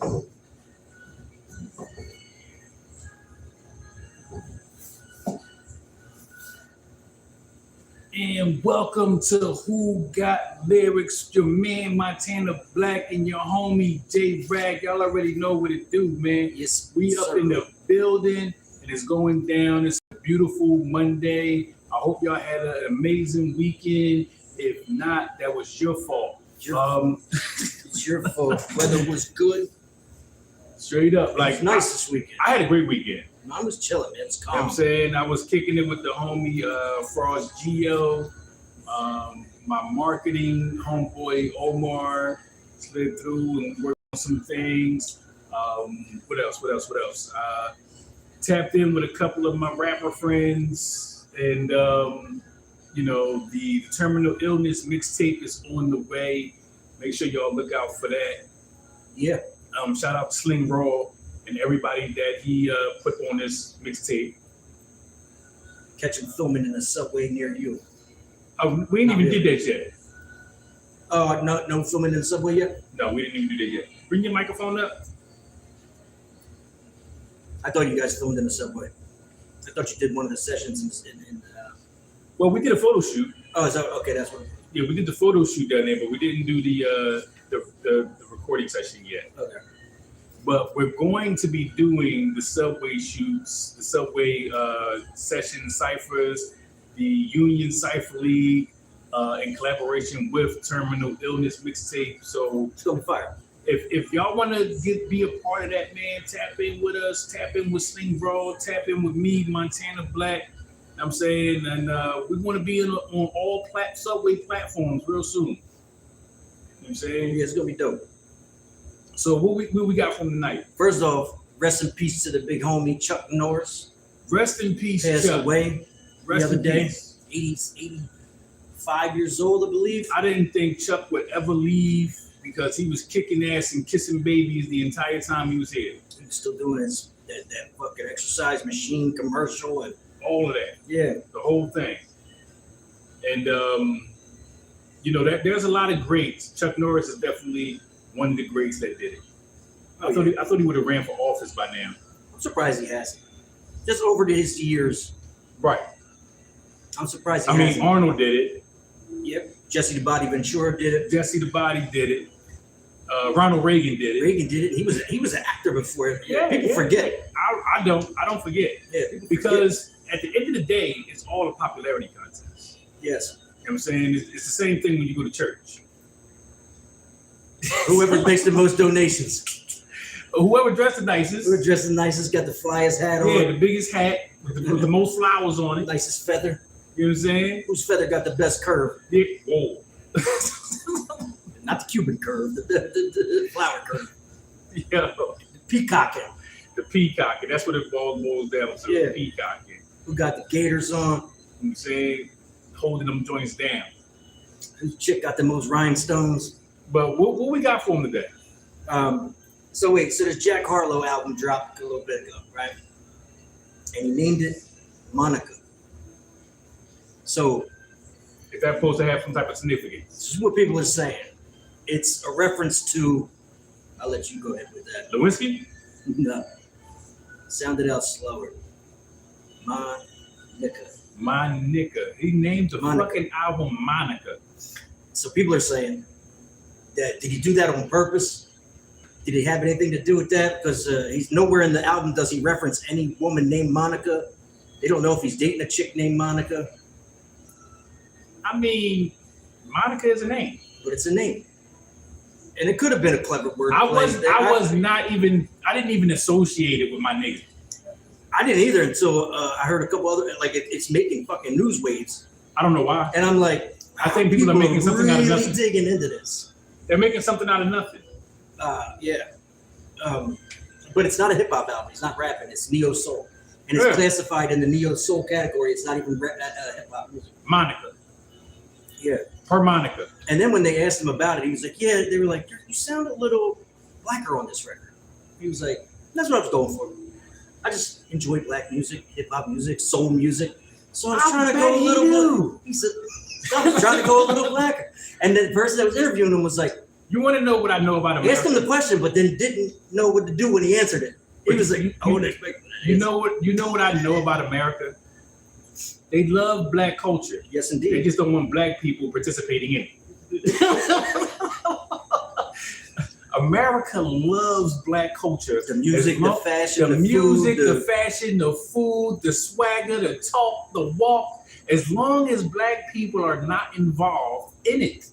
And welcome to Who Got Lyrics, your man Montana Blak and your homie jRag. Y'all already know what it do, man. Yes, we up in the building and it's going down. It's a beautiful Monday. I hope y'all had an amazing weekend. If not, that was your fault. It's your fault. Weather was good. Straight up. Like, it was nice this weekend. I had a great weekend. I was chilling, man. It's calm. You know what I'm saying? I was kicking it with the homie Frost Geo, my marketing homeboy Omar slid through and worked on some things. What else? Tapped in with a couple of my rapper friends, and the terminal illness mixtape is on the way. Make sure y'all look out for that. Yeah. Shout out to Sling Raw and everybody that he put on this mixtape. Catch him filming in the subway near you. We didn't even did that yet. No filming in the subway yet? No, we didn't even do that yet. Bring your microphone up. I thought you guys filmed in the subway. I thought you did one of the sessions in Well, we did a photo shoot. Oh, is that okay? That's what. Yeah, we did the photo shoot down there, but we didn't do the recording session yet. Okay. But we're going to be doing the subway shoots, the subway session ciphers, the Union Cipher League, in collaboration with Terminal Illness Mixtape. So it's gonna be fire. If y'all want to be a part of that, man, tap in with us, tap in with Sling Bro, tap in with me, Montana Blak. I'm saying, and we want to be on all subway platforms real soon. You know what I'm saying? Yeah, it's gonna be dope. So what we got from tonight? First off, rest in peace to the big homie Chuck Norris. Rest in peace, Passed Chuck. away Rest the other day. Peace. 85 years old, I believe. I didn't think Chuck would ever leave because he was kicking ass and kissing babies the entire time he was here. He was still doing that fucking exercise machine commercial and all of that. Yeah. The whole thing. And that there's a lot of greats. Chuck Norris is definitely one of the greats that did it. I thought he would have ran for office by now. I'm surprised he hasn't. Just over his years. Right. I'm surprised he hasn't. Arnold did it. Yep. Jesse the Body Ventura did it. Jesse the Body did it. Ronald Reagan did it. Reagan did it. He was an actor before. People forget. I don't forget. Yeah. Because at the end of the day, it's all a popularity contest. Yes. You know what I'm saying? It's the same thing when you go to church. Whoever makes the most donations. Whoever dressed the nicest. Whoever dressed the nicest, got the flyest hat on. Yeah, the biggest hat with the most flowers on it. Nicest feather. You know what I'm saying? Whose feather got the best curve? Yeah. Whoa. Not the Cuban curve, the flower curve. Yeah. The peacocking. The peacocking. That's what it boils down to. Yeah. Peacocking. Who got the gators on? You know what I'm saying? Holding them joints down. Whose chick got the most rhinestones? But what we got for him today? So this Jack Harlow album dropped a little bit ago, right? And he named it Monica. So is that supposed to have some type of significance? This is what people are saying. It's a reference to, I'll let you go ahead with that. Lewinsky? No. Sound it out slower. Monica. He named the fucking album Monica. So people are saying that, did he do that on purpose? Did he have anything to do with that? Because he's nowhere in the album does he reference any woman named Monica. They don't know if he's dating a chick named Monica. I mean, Monica is a name. But it's a name. And it could have been a clever word. I didn't even associate it with my name. I didn't either until I heard a couple other, it's making fucking news waves. I don't know why. And I'm like, I think people are making something really out of nothing. Digging into this. They're making something out of nothing. Yeah. But it's not a hip hop album. It's not rapping. It's neo soul. And it's classified in the neo soul category. It's not even hip hop music. Monica. Yeah. Harmonica. And then when they asked him about it, he was like, yeah, they were like, you sound a little blacker on this record. He was like, that's what I was going for. I just enjoy black music, hip hop music, soul music. So I was trying to go a little black. He said, I was trying to go a little blacker. And the person that was interviewing him was like, You want to know what I know about America? Asked him the question, but then didn't know what to do when he answered it. He was like, I wouldn't expect that. You know what I know about America? They love Black culture. Yes, They indeed. just don't want Black people participating in it. America loves Black culture. The music, the fashion, the music, food, the fashion, the food, the swagger, the talk, the walk. As long as Black people are not involved in it,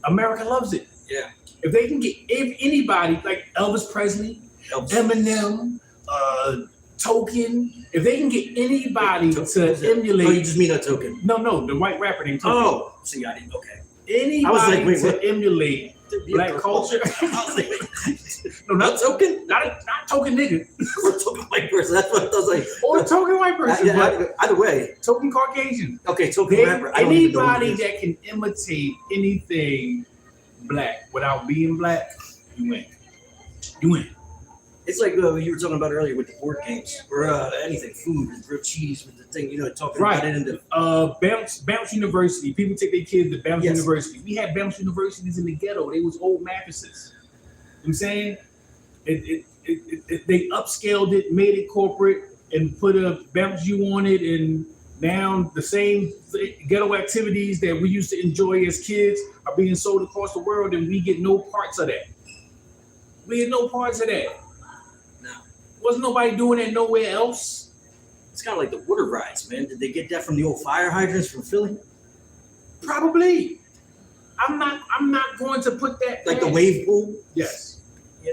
America loves it. Yeah. If they can get anybody like Elvis Presley, Eminem, Token, if they can get anybody to emulate. Oh, you just mean a Token? No, the white rapper named Token. Oh, see, I didn't. Okay. Anybody I was like, wait, to what? emulate Black culture. I was like, No, not not Token? not Token nigga. Or Token white person. That's what I was like. Or Token white person, but Either way. Token Caucasian. Okay, Token rapper. I don't even know who Anybody it is. that can imitate anything Black without being Black, you win. You win. It's like you were talking about earlier with the board games or anything, food, with grilled cheese, with the thing, talking about it in the. Bounce University. People take their kids to Bounce Yes. University. We had Bounce Universities in the ghetto. They was old mattresses. You know what I'm saying? They upscaled it, made it corporate, and put a Bounce U on it, and now the same ghetto activities that we used to enjoy as kids are being sold across the world, and we get no parts of that. We get no parts of that. No. Wasn't nobody doing that nowhere else. It's kind of like the water rides, man. Did they get that from the old fire hydrants from Philly? Probably. I'm not going to put that Like the past. wave pool? Yes. Yeah.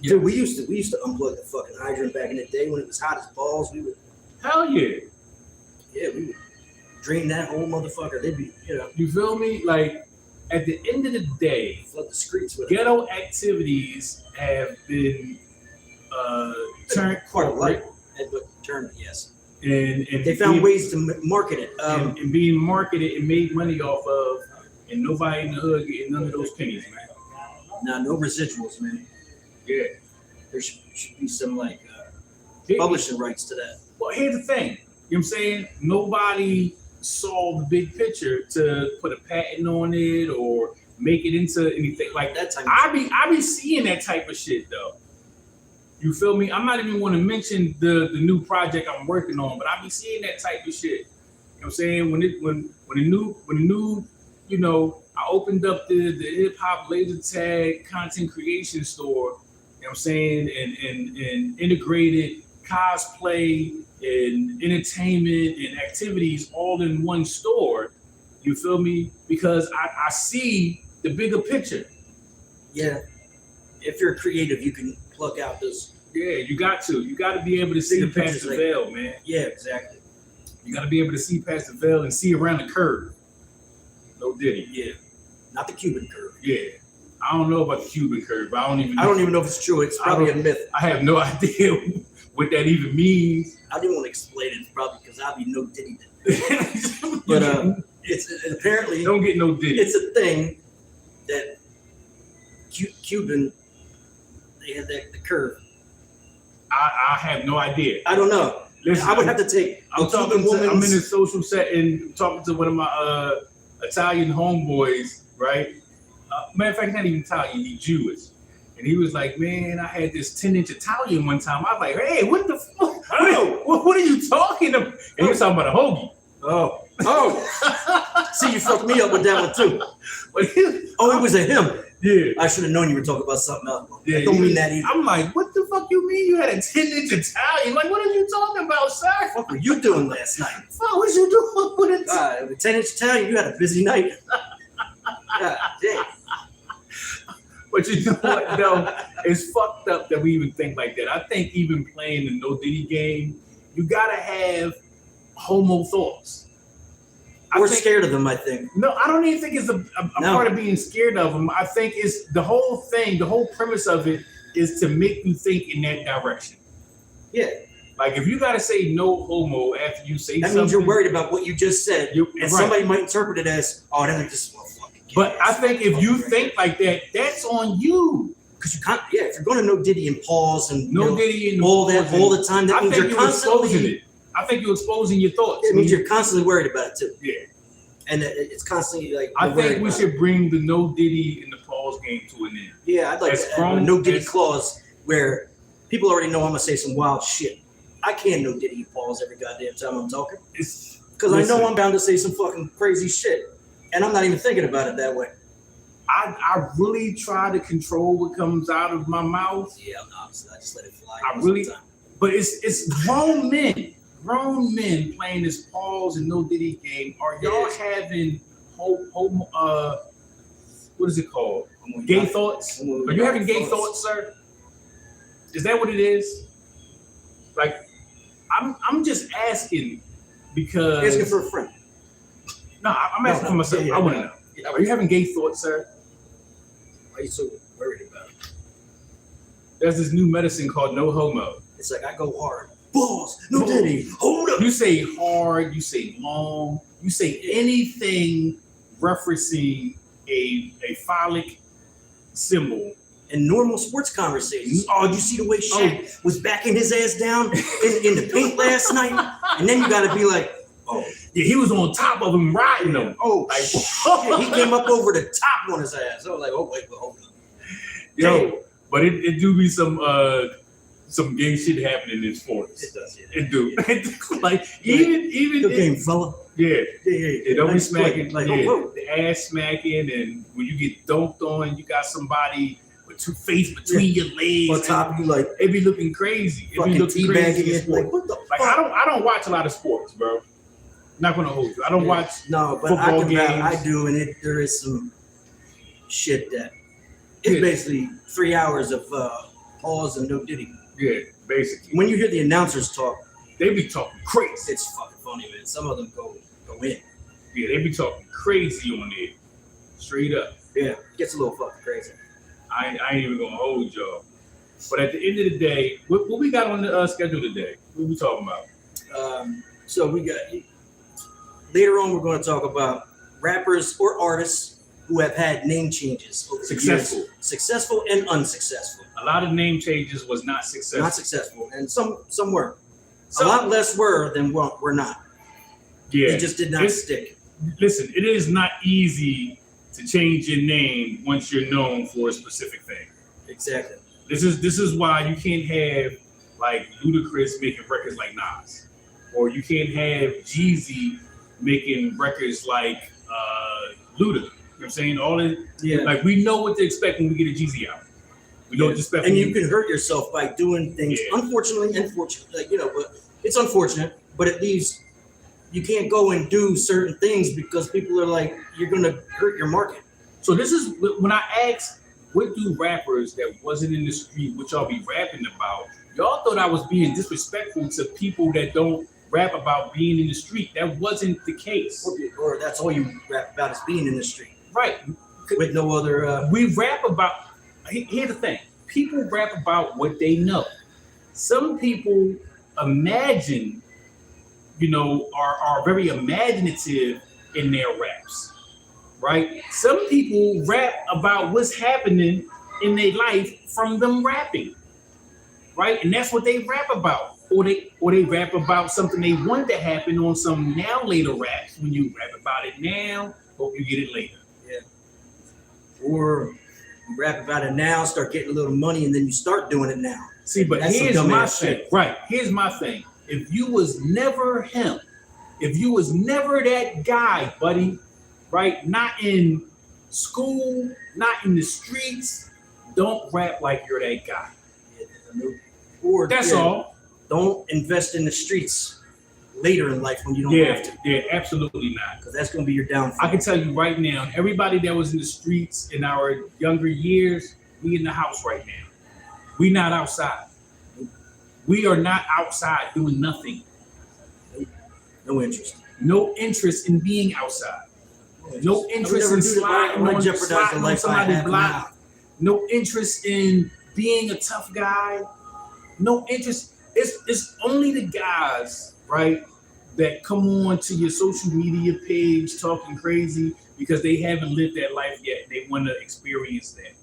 Yeah. Dude, we used to unplug the fucking hydrant back in the day when it was hot as balls. We would Hell yeah. we would drain that whole motherfucker. They'd be, You feel me? Like at the end of the day, flood the streets with it. ghetto activities have been turned Part of life. corporate But turn, yes. and They found being- ways to market it. and being marketed and made money off of, and nobody in the hood getting none of those pennies, man. Nah, no residuals, man. Yeah. There should be some like Here- publishing rights to that. Well, here's the thing. You know what I'm saying? Nobody saw the big picture to put a patent on it or make it into anything like that. That time. I be seeing that type of shit though. You feel me? I'm not even want to mention the new project I'm working on, but I be seeing that type of shit. You know what I'm saying? When the new, I opened up the hip hop laser tag content creation store. You know what I'm saying? And integrated cosplay and entertainment and activities all in one store. You feel me? Because I see the bigger picture. Yeah. If you're creative, you can pluck out those. Yeah, you got to. You got to be able to see Bigger past pictures, the like- veil, man. Yeah, exactly. You got to be able to see past the veil and see around the curve. No diddy. Yeah. Not the Cuban curve. Yeah. I don't know about the Cuban curve. I don't even know if it's true. It's probably a myth. I have no idea what that even means. I didn't want to explain it, probably because I'll be no diddy. But it's apparently don't get no diddy. it's a thing that Cuban, they had the curve. I have no idea. I don't know. Listen, I would have to take I'm a talking Cuban to, I'm in a woman's. social setting talking to one of my Italian homeboys, right? Matter of fact, not even Italian, he's Jewish. And he was like, man, I had this 10-inch Italian one time. I was like, hey, what the fuck? What are you talking about? And he was talking about a hoagie. Oh. See, you fucked me up with that one too. Oh, it was a him. Yeah. I should have known you were talking about something else. Yeah, I don't mean that either. I'm like, what the fuck you mean you had a 10-inch Italian? Like, what are you talking about, sir? What were you doing last night? What was you doing with it? With 10-inch Italian, you had a busy night. God damn. But you know what, though? It's fucked up that we even think like that. I think even playing the No Diddy game, you gotta have homo thoughts. We're scared of them, I think. No, I don't even think it's a No. part of being scared of them. I think it's the whole thing, the whole premise of it is to make you think in that direction. Yeah. Like if you gotta say no homo after you say That something. means you're worried about what you just said. You're And right. somebody might interpret it as, oh, that just fucking kid. But I think if you think like that, that's on you. Because you can't, yeah, if you're going to know Diddy and pause and No Diddy and all that all the time, that I means think you're you're exposing constantly, it. I think you're exposing your thoughts. it means you're constantly worried about it too. Yeah. and it's constantly like. I think we should bring the no Diddy in the pause game to an end. Yeah, I'd like to have a no Diddy clause where people already know I'm gonna say some wild shit. I can't no Diddy pause every goddamn time I'm talking. Because I know I'm bound to say some fucking crazy shit. And I'm not even thinking about it that way. I really try to control what comes out of my mouth. Yeah, no, I just let it fly. But it's grown men playing this pause and no Diddy game. Are y'all having what is it called? Gay thoughts? Are you having gay thoughts, sir? Is that what it is? Like, I'm just asking because asking for a friend. No, I'm asking for myself. I want to know. Yeah. Are you having gay thoughts, sir? Why are you so worried about it? There's this new medicine called no homo. It's like I go hard. Balls, no Diddy, hold up. You say hard, you say long, you say anything referencing a phallic symbol. In normal sports conversations. Oh, you see the way Shaq was backing his ass down in the paint last night? And then you got to be like, oh. Yeah, he was on top of him riding him. Oh, like, shit. He came up over the top on his ass. I was like, oh, wait, hold on. Yo, but it do be some gay shit happening in sports. It does, yeah. It do. Like, even good game, fella. Yeah. Don't be smacking. Like, the ass smacking, and when you get dunked on, you got somebody with two face between your legs on top of you, like it be looking crazy. It be looking crazy. Like, what the fuck? I don't watch a lot of sports, bro. Not gonna hold you. I don't watch football games. I do, and there is some shit that it's basically 3 hours of pause and no Diddy. Yeah, basically. When you hear the announcers talk, they be talking crazy. It's fucking funny, man. Some of them go in. Yeah, they be talking crazy on there, straight up. Yeah, it gets a little fucking crazy. I ain't even gonna hold y'all. But at the end of the day, what we got on the schedule today? What we talking about? So we got later on. We're going to talk about rappers or artists who have had name changes over successful, years. Successful and unsuccessful. A lot of name changes was not successful. Not successful, and some were. A lot less were than were not. Yeah, it just did not stick. Listen, it is not easy to change your name once you're known for a specific thing. Exactly. This is why you can't have like Ludacris making records like Nas, or you can't have Jeezy making records like Luda. You know what I'm saying? All it, like we know what to expect when we get a Jeezy out. We know what to expect. And you can hurt yourself by doing things. Unfortunately, like, but it's unfortunate. But it leaves you can't go and do certain things because people are like, you're gonna hurt your market. So this is when I asked, what do rappers that wasn't in the street, what y'all be rapping about? Y'all thought I was being disrespectful to people that don't rap about being in the street. That wasn't the case. Or that's all you rap about is being in the street. Right. With no other. We rap about. Here's the thing. People rap about what they know. Some people imagine, are very imaginative in their raps, right? Some people rap about what's happening in their life from them rapping, right? And that's what they rap about. Or they rap about something they want to happen on some now later raps. When you rap about it now, hope you get it later. Yeah. Or you rap about it now, start getting a little money, and then you start doing it now. See, but here's my thing. Right. Here's my thing. If you was never him, if you was never that guy, buddy, right? Not in school, not in the streets, don't rap like you're that guy. Or that's all. Don't invest in the streets later in life when you don't have to. Yeah, absolutely not. Because that's going to be your downfall. I can tell you right now, everybody that was in the streets in our younger years, we in the house right now. We not outside. We are not outside doing nothing. No interest. No interest in being outside. No interest in sliding on somebody's block. No interest in being a tough guy. No interest. It's only the guys, right, that come on to your social media page talking crazy because they haven't lived that life yet. They want to experience that.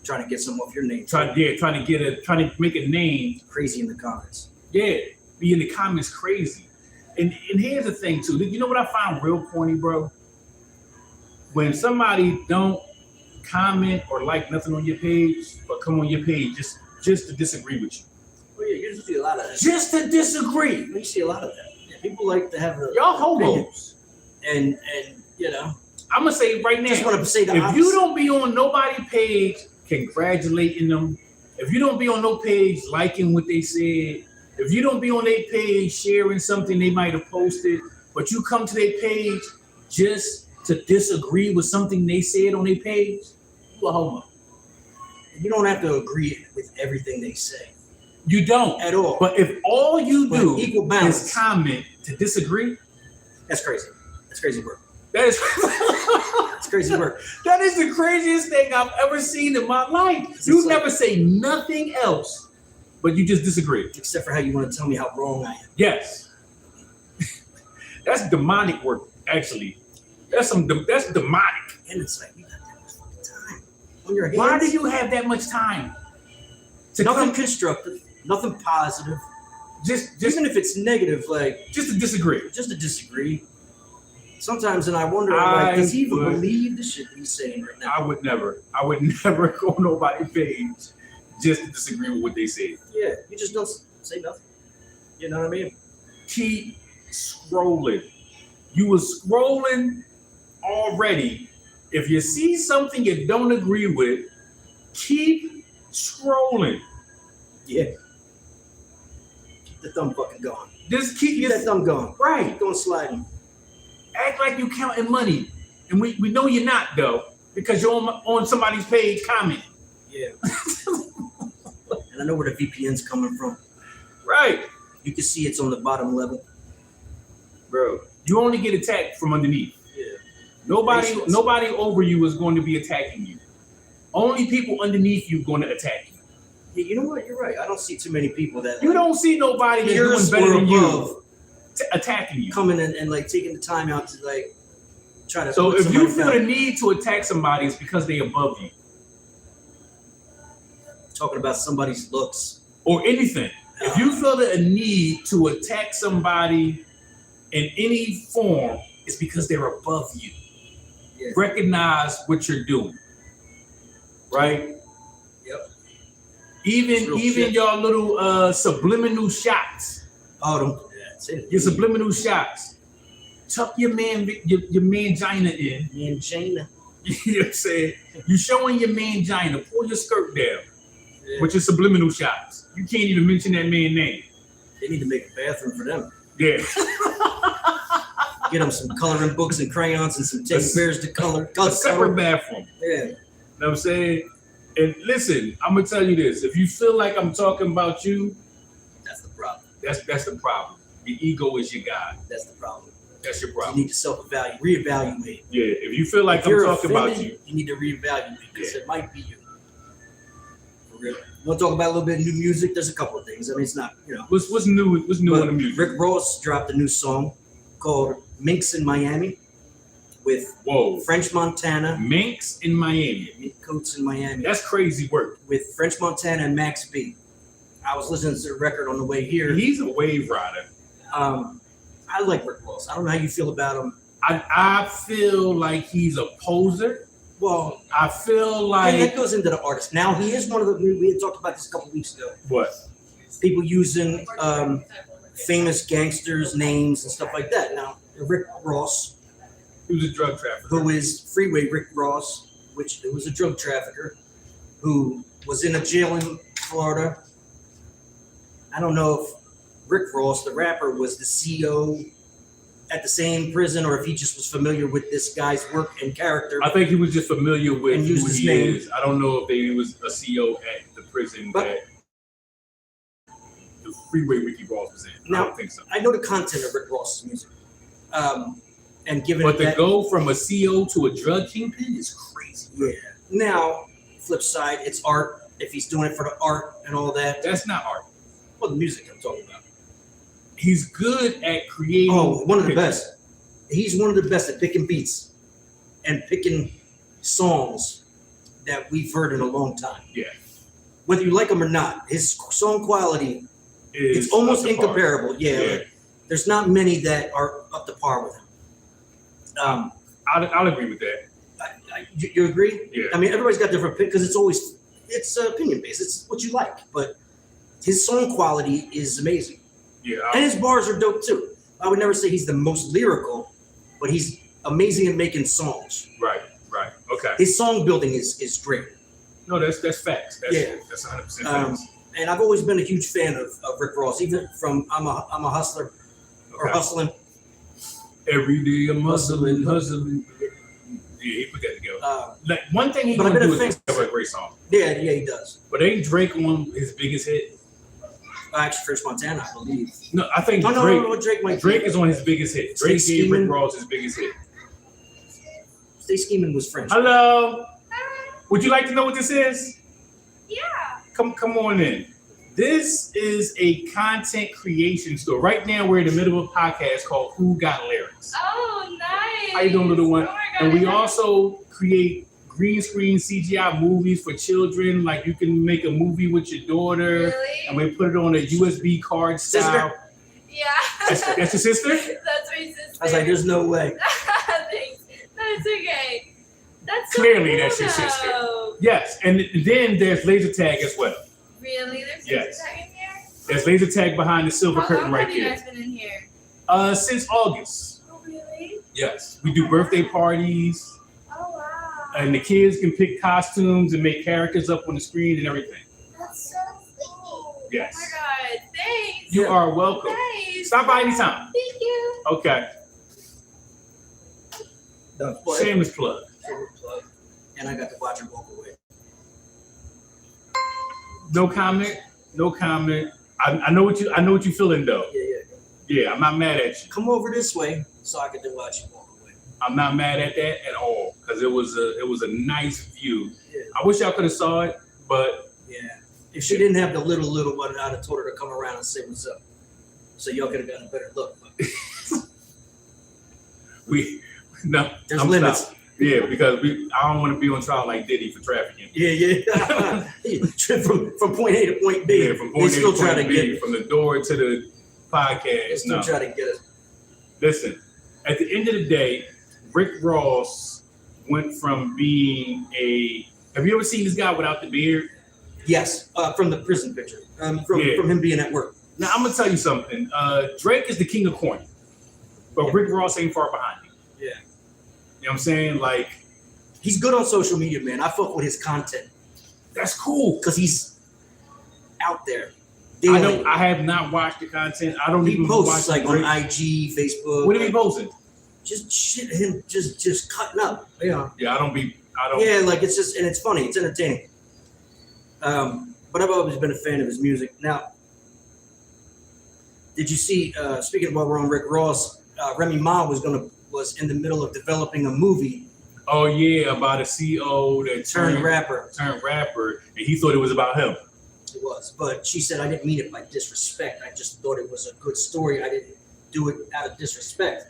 Trying to get some of your name. Trying to make a name. Crazy in the comments. Yeah, be in the comments crazy. And here's the thing too. You know what I find real corny, bro? When somebody don't comment or like nothing on your page, but come on your page just to disagree with you. Oh yeah, you see a lot of that. Just to disagree. You see a lot of that. Yeah, people like to have y'all hobos. And you know, I'm gonna say right now. Just want to say the if opposite. you don't be on nobody's page congratulating them, if you don't be on no page liking what they said, if you don't be on their page sharing something they might have posted, but you come to their page just to disagree with something they said on their page, you a homo. You don't have to agree with everything they say. You don't at all. But if all you do equal balance is comment to disagree, that's crazy. That's crazy work. That is that's crazy work. That is the craziest thing I've ever seen in my life. You never say nothing else, but you just disagree. Except for how you want to tell me how wrong I am. Yes. That's demonic work, actually. That's demonic. And it's like, you got that much fucking time on your hands. Why do you have that much time? Nothing constructive, nothing positive. Just even if it's negative, like just to disagree. Just to disagree. Sometimes, and I wonder, like, does he even believe the shit that he's saying right now? I would never go on nobody's page just to disagree with what they say. Yeah, you just don't say nothing. You know what I mean? Keep scrolling. You were scrolling already. If you see something you don't agree with, keep scrolling. Yeah. Keep the thumb fucking going. Just keep that thumb going. Right. Keep going sliding. Act like you counting money. And we know you're not, though, because you're on somebody's page commenting. Yeah. And I know where the VPN's coming from. Right. You can see it's on the bottom level. Bro, you only get attacked from underneath. Yeah. Nobody over you is going to be attacking you. Only people underneath you going to attack you. Yeah, you know what? You're right. I don't see too many people that... You don't see nobody that's doing better than you attacking you. Coming in and like taking the time out to like try to... So if you feel the need to attack somebody, it's because they above you. Talking about somebody's looks. Or anything. If you feel the need to attack somebody in any form, it's because they're above you. Yeah. Recognize what you're doing. Right? Yep. Even your little subliminal shots. Oh, don't do that. Your subliminal shots. Tuck your mangina in. Mangina. You know what I'm saying? You showing your mangina. Pull your skirt down. Yeah. With your subliminal shots. You can't even mention that man's name. They need to make a bathroom for them. Yeah. Get them some coloring books and crayons and some teddy bears to color. A separate bathroom. Yeah. You know what I'm saying? And listen, I'm gonna tell you this. If you feel like I'm talking about you, that's the problem. That's the problem. The ego is your God. That's the problem. That's your problem. You need to self-evaluate, reevaluate. Yeah, if you feel like I'm talking about you, you need to reevaluate because it might be you. For real. You want to talk about a little bit of new music? There's a couple of things. I mean, it's not, you know. What's new? What's new in the music? Rick Ross dropped a new song called Minks in Miami with French Montana. Minks in Miami. Mink coats in Miami. That's crazy work. With French Montana and Max B. I was listening to the record on the way here. He's a wave rider. I like Rick Ross. I don't know how you feel about him. I feel like he's a poser. Well, I feel like... And that goes into the artist. Now, he is one of the... We had talked about this a couple weeks ago. What? People using famous gangsters' names and stuff like that. Now, Rick Ross... He was a drug trafficker. Who is Freeway Rick Ross, which was a drug trafficker, who was in a jail in Florida. I don't know if Rick Ross, the rapper, was the CO at the same prison, or if he just was familiar with this guy's work and character. I think he was just familiar with and used who his he name. is. I don't know if he was a CO at the prison that the Freeway Ricky Ross was in. Now, I don't think so. I know the content of Rick Ross's music. And given but to that, go from a CO to a drug kingpin is crazy. Yeah. Now, flip side, it's art. If he's doing it for the art and all that. That's not art. Well, the music I'm talking about. He's good at creating. Oh, one of the best. He's one of the best at picking beats and picking songs that we've heard in a long time. Yeah. Whether you like him or not, his song quality is almost incomparable. Yeah. There's not many that are up to par with him. I'll agree with that. You agree? Yeah. I mean, everybody's got different opinions because it's opinion based. It's what you like, but his song quality is amazing. Yeah. And his bars are dope too. I would never say he's the most lyrical, but he's amazing at making songs. Right. Okay. His song building is great. No, that's facts. That's 100% facts. And I've always been a huge fan of Rick Ross, even from I'm a hustler or hustling. Every day I'm hustling. Yeah, he put that together. Like one thing he But can do is have a great song. Yeah, he does. But ain't Drake on his biggest hit? Actually, French Montana, I believe. No, I think Drake is on his biggest hit. Drake gave Rick Ross his biggest hit. Stay Scheming was French. Hello. Would you like to know what this is? Yeah. Come on in. This is a content creation store. Right now, we're in the middle of a podcast called Who Got Lyrics. Oh, nice. How you doing, little one? Oh my God, and we also create green screen CGI movies for children. Like you can make a movie with your daughter, Really? and we put it on a USB card style. Yeah. That's your sister? That's my sister. I was like, there's no way. Thanks. That's okay. That's so Clearly, cool, that's your sister. though. Yes, and then there's laser tag as well. Really? There's Yes. laser tag in here? There's laser tag behind the silver How curtain long right have you there. guys been in here? Since August. Oh, really? Yes, we do birthday parties, Oh, wow. and the kids can pick costumes and make characters up on the screen and everything. That's so cool. Yes. Oh, my God. Thanks. You are welcome. Nice. Stop by anytime. Thank you. Okay. Shameless plug. And I got to watch her walk away. No comment. No comment. I know what you feeling though. Yeah. Yeah, I'm not mad at you. Come over this way so I can watch you walk away. I'm not mad at that at all because it was a nice view. Yeah. I wish y'all could have saw it, but Yeah. If she didn't have the little one, I'd have told her to come around and say what's up. So y'all could have gotten a better look. there's There's limits. Yeah, because I don't want to be on trial like Diddy for trafficking. Yeah. from point A to point B. Yeah, from point A still to try point to B, get from the door to the podcast. They still No. try to get us. Listen, at the end of the day, Rick Ross went from being have you ever seen this guy without the beard? Yes, from the prison picture. From him being at work. Now, I'm going to tell you something. Drake is the king of corny, but Rick Ross ain't far behind him. Yeah. You know what I'm saying? Like, He's good on social media, man. I fuck with his content that's cool. because he's out there. Daily. I have not watched the content. I don't He even posts watch like on IG, Facebook. What are he posting? Just shit, him just cutting up. Yeah. Yeah, I don't. Yeah, like it's just, and it's funny. It's entertaining. But I've always been a fan of his music. Now, did you see? Speaking of while we're on Rick Ross, Remy Ma was in the middle of developing a movie. Oh yeah, about a CO that Turned rapper. and he thought it was about him. It was, but she said I didn't mean it by disrespect. I just thought it was a good story. I didn't do it out of disrespect.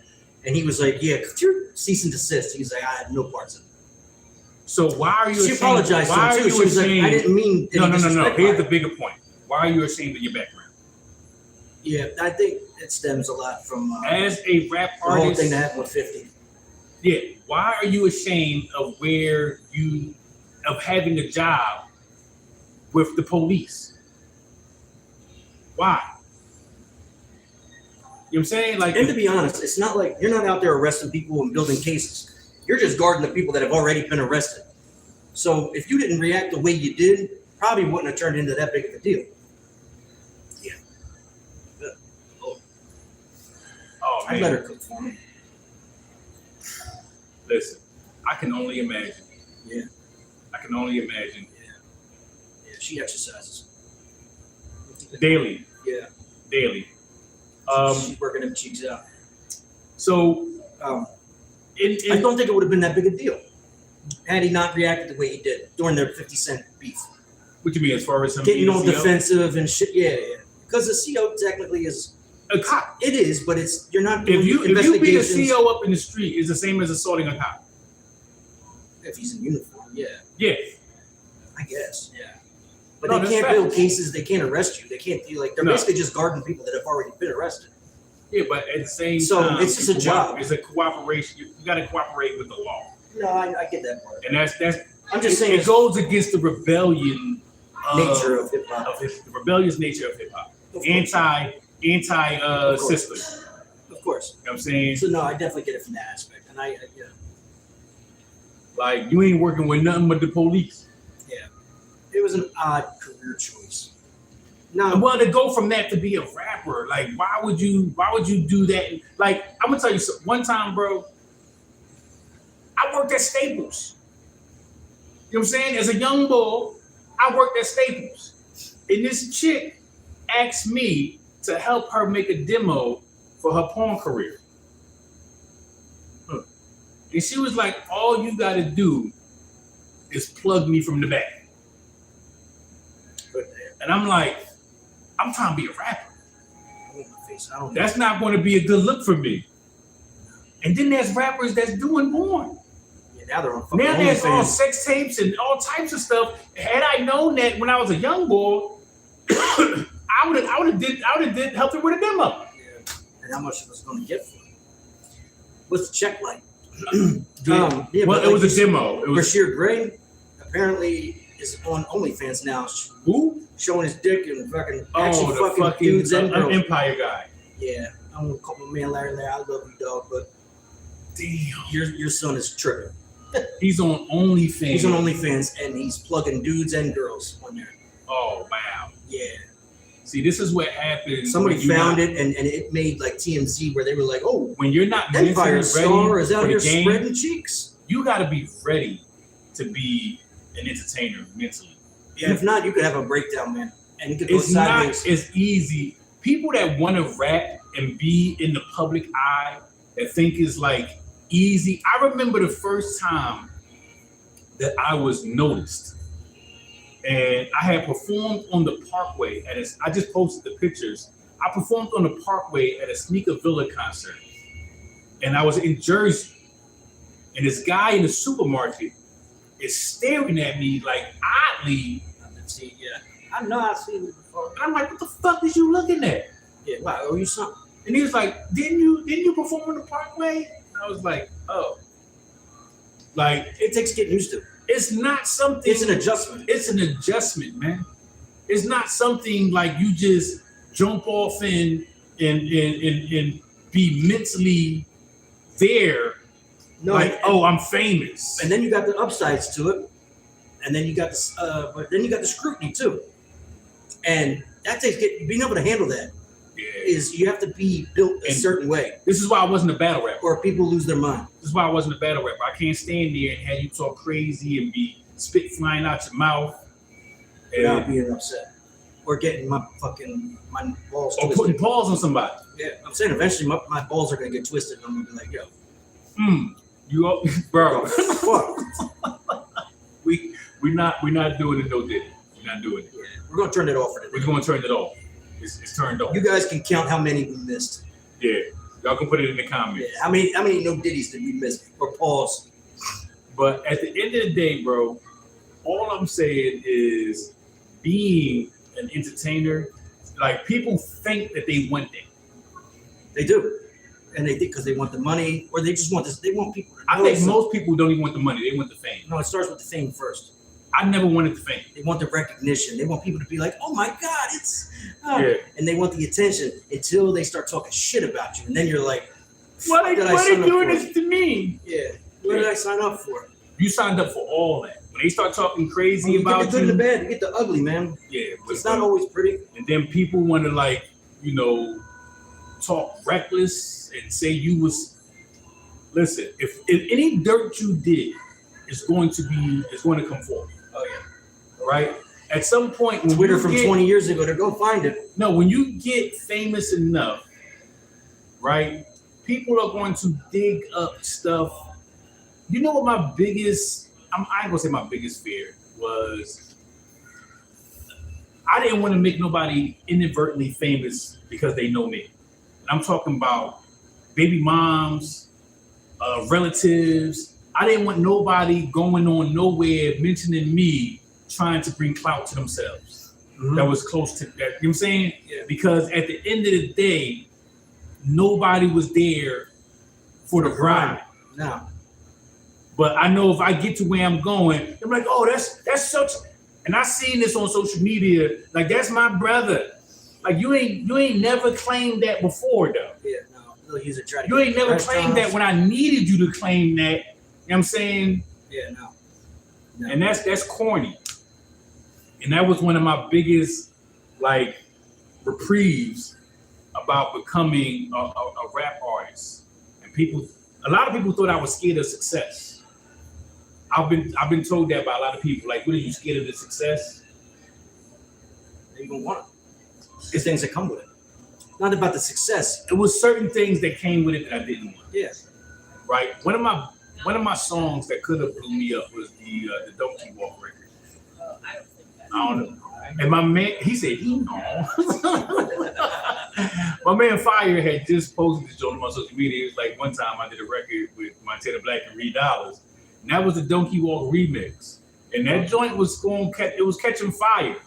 And he was like, "Yeah, cease and desist." He's like, "I had no parts of it." So why are you? She ashamed? apologized to Why him are too. you She was like, ashamed? "I didn't mean." No. Here's the it. bigger point. Why are you ashamed of your background? Yeah, I think it stems a lot from As a rap the whole artist, thing that happened with 50. yeah. Why are you ashamed of having a job with the police? Why? You know what I'm saying? Like, And to be honest, it's not like you're not out there arresting people and building cases. You're just guarding the people that have already been arrested. So if you didn't react the way you did, probably wouldn't have turned into that big of a deal. Yeah. oh I man, let her cook for me. listen, I can only imagine. Yeah. I can only imagine. Yeah, she exercises. Daily. Yeah. Daily. She's working them cheeks out. So, I don't think it would have been that big a deal had he not reacted the way he did during their 50 Cent beef. what you mean as far as him Getting being all a CO? defensive and shit. Yeah. Because the CO technically is, A cop. it is, but you're not If doing you beat a investigations. CO up in the street, it's the same as assaulting a cop. If he's in uniform, yeah. Yeah. I guess, yeah. But No, they that's can't facts. build cases. They can't arrest you. They can't do they're No. basically just guarding people that have already been arrested. Yeah, but at the same So, time, it's just a job. It's a cooperation. You got to cooperate with the law, No, I get that part. and that's. I'm just saying it goes against the rebellion nature of hip hop. the rebellious nature of hip hop, anti system. Of course. You know what I'm saying? So no, I definitely get it from that aspect, and yeah. Like you ain't working with nothing but the police. Yeah, it was an odd career choice. No, Well, to go from that to be a rapper, like why would you do that? Like I'm gonna tell you something. One time, bro, I worked at Staples. You know what I'm saying? As a young boy, I worked at Staples. And this chick asked me to help her make a demo for her porn career. And she was like, all you gotta do is plug me from the back. And I'm like, I'm trying to be a rapper. That's not going to be a good look for me. And then there's rappers that's doing porn. Yeah, now they're on. Now there's all sex tapes and all types of stuff. Had I known that when I was a young boy, I would have helped her with a demo. Yeah. And how much it was going to get for it? What's the check like? Well, it was a demo. It was Bashir Gray apparently is on OnlyFans now. who? Showing his dick and fucking Oh, the fucking dudes and girls. Empire guy. Yeah, I'm gonna call my man Larry. I love you, dog, but Damn. your son is tripping. He's on OnlyFans. He's on OnlyFans and he's plugging dudes and girls on there. Oh wow. Yeah. See, this is what happens. Somebody when you're found not- it and it made like TMZ where they were like, "Oh, when you're not Empire mentally star ready is out for here the game, spreading cheeks." you got to be ready to be an entertainer mentally. Yeah, if not, you could have a breakdown, man, and you could go It's not sideways. as easy. People that want to rap and be in the public eye that think is like easy. I remember the first time that I was noticed, and I had performed on the Parkway I just posted the pictures. I performed on the Parkway at a Sneaker Villa concert, and I was in Jersey, and this guy in the supermarket is staring at me like oddly. See, yeah, I know I've seen it before. And I'm like, what the fuck is you looking at? Yeah, wow, owe you something. And he was like, didn't you perform on the Parkway? And I was like, oh. Like, It takes getting used to. it's not something. It's an adjustment. It's an adjustment, man. It's not something like you just jump off and be mentally there. No, Like, oh, I'm famous. and then you got the upsides to it, and then you got but then you got the scrutiny too, and that takes being able to handle that Yeah. is you have to be built a And- certain way, This is why I wasn't a battle rapper. or people lose their mind. This is why I wasn't a battle rapper. I can't stand there and have you talk crazy and be spit flying out your mouth. Without And, being upset or getting my balls or twisted. putting paws on somebody. Yeah, I'm saying eventually my balls are gonna get twisted, and I'm gonna be like, yo, You all- bro. fuck. We're not doing it, no Diddy. We're not doing it. Yeah, we're gonna turn it off for We're today. going to turn it off. It's turned off. You guys can count how many we missed. Yeah, y'all can put it in the comments. Yeah, how many no diddies did we miss or pause? But at the end of the day, bro, all I'm saying is being an entertainer. Like people think that they want that. They do, and they think because they want the money, or they just want this. They want people to know. I think something. most people don't even want the money. They want the fame. No, it starts with the fame first. I never wanted the fame. They want the recognition. They want people to be like, "Oh my God, it's," Yeah. and they want the attention until they start talking shit about you, and then you're like, Why did I they sign up doing for? this to me? "Yeah, what did I sign up for?" You signed up for all that. When they start talking crazy You about get the good and you, the bad, you get the ugly, man. yeah, but It's not always pretty. and then people want to like, talk reckless and say you was. Listen, if any dirt you did is going to come forth. Oh yeah. Right? At some point, when Twitter you from get- 20 years ago, they're gonna find it. No, when you get famous enough, right? People are going to dig up stuff. You know what my biggest, I ain't gonna say my biggest fear was, I didn't want to make nobody inadvertently famous because they know me. And I'm talking about baby moms, relatives. I didn't want nobody going on nowhere mentioning me trying to bring clout to themselves. Mhm. That was close to that. You know what I'm saying? Yeah. Because at the end of the day, nobody was there for the ride. No. But I know if I get to where I'm going, I'm like, oh, that's such. And I seen this on social media. Like, that's my brother. Like, you ain't never claimed that before, though. Yeah, no. He's a try. You ain't never claimed that when I needed you to claim that. You know what I'm saying? Yeah, no. And that's corny. And that was one of my biggest, like, reprieves about becoming a rap artist. And a lot of people thought I was scared of success. I've been told that by a lot of people. Like, what are you scared of the success? You don't want it. There's things that come with it. Not about the success. It was certain things that came with it that I didn't want. Yeah. Right. One of my songs that could have blew me up was the Donkey Walk record. I don't think that. I don't know. And my man, he said he know. My man Fire had just posted this on my social media. It was like one time I did a record with Montana Blak and $3, and that was the Donkey Walk remix. And that joint was catching fire. You know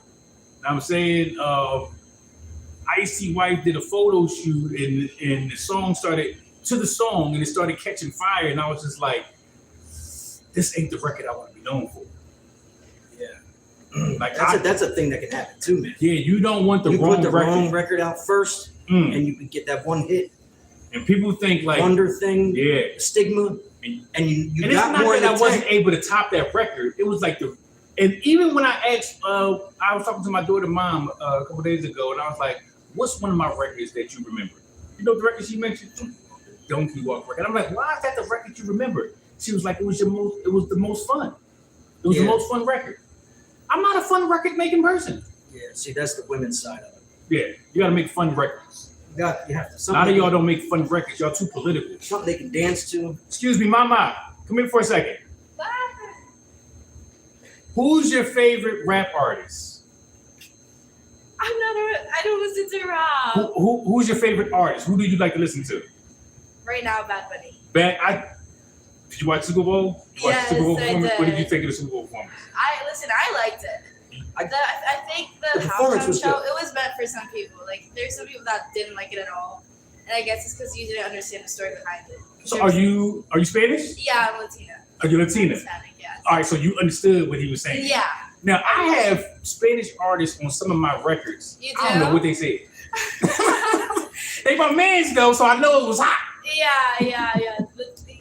what I'm saying, Icy Wife did a photo shoot, and the song started and it started catching fire, and I was just like, this ain't the record I want to be known for. Yeah. Like that's a thing that can happen too, man. Yeah, you don't want you wrong put the record. wrong record out first, and you can get that one hit. And people think like wonder thing, yeah, stigma, and you and got it's not more that I than wasn't able to top that record. It was like and even when I asked, I was talking to my daughter mom a couple days ago, and I was like, "What's one of my records that you remember?" You know the record she mentioned, Donkey Walk record. I'm like, "Why is that the record you remember?" She was like, "It was the most fun. It was the most fun record." I'm not a fun record making person. Yeah, see, that's the women's side of it. Yeah, you got to make fun records. You have to. A lot of y'all don't make fun records. Y'all too political. Something they can dance to. Excuse me, Mama. Come here for a second. What? Who's your favorite rap artist? I don't listen to rap. Who's your favorite artist? Who do you like to listen to? Right now, Bad Bunny. Did you watch Super Bowl? Yes, Super Bowl I performance? did. What did you think of the Super Bowl performance? I liked it. I think the performance halftime was show, good. it was meant for some people. Like, there's some people that didn't like it at all. And I guess it's because you didn't understand the story behind it. So are you Spanish? Yeah, I'm Latina. Are you Latina? Hispanic, yes. All right, so you understood what he was saying. Yeah. Now, I have Spanish artists on some of my records. You I don't know do? what they said. They my mans though, so I know it was hot. Yeah.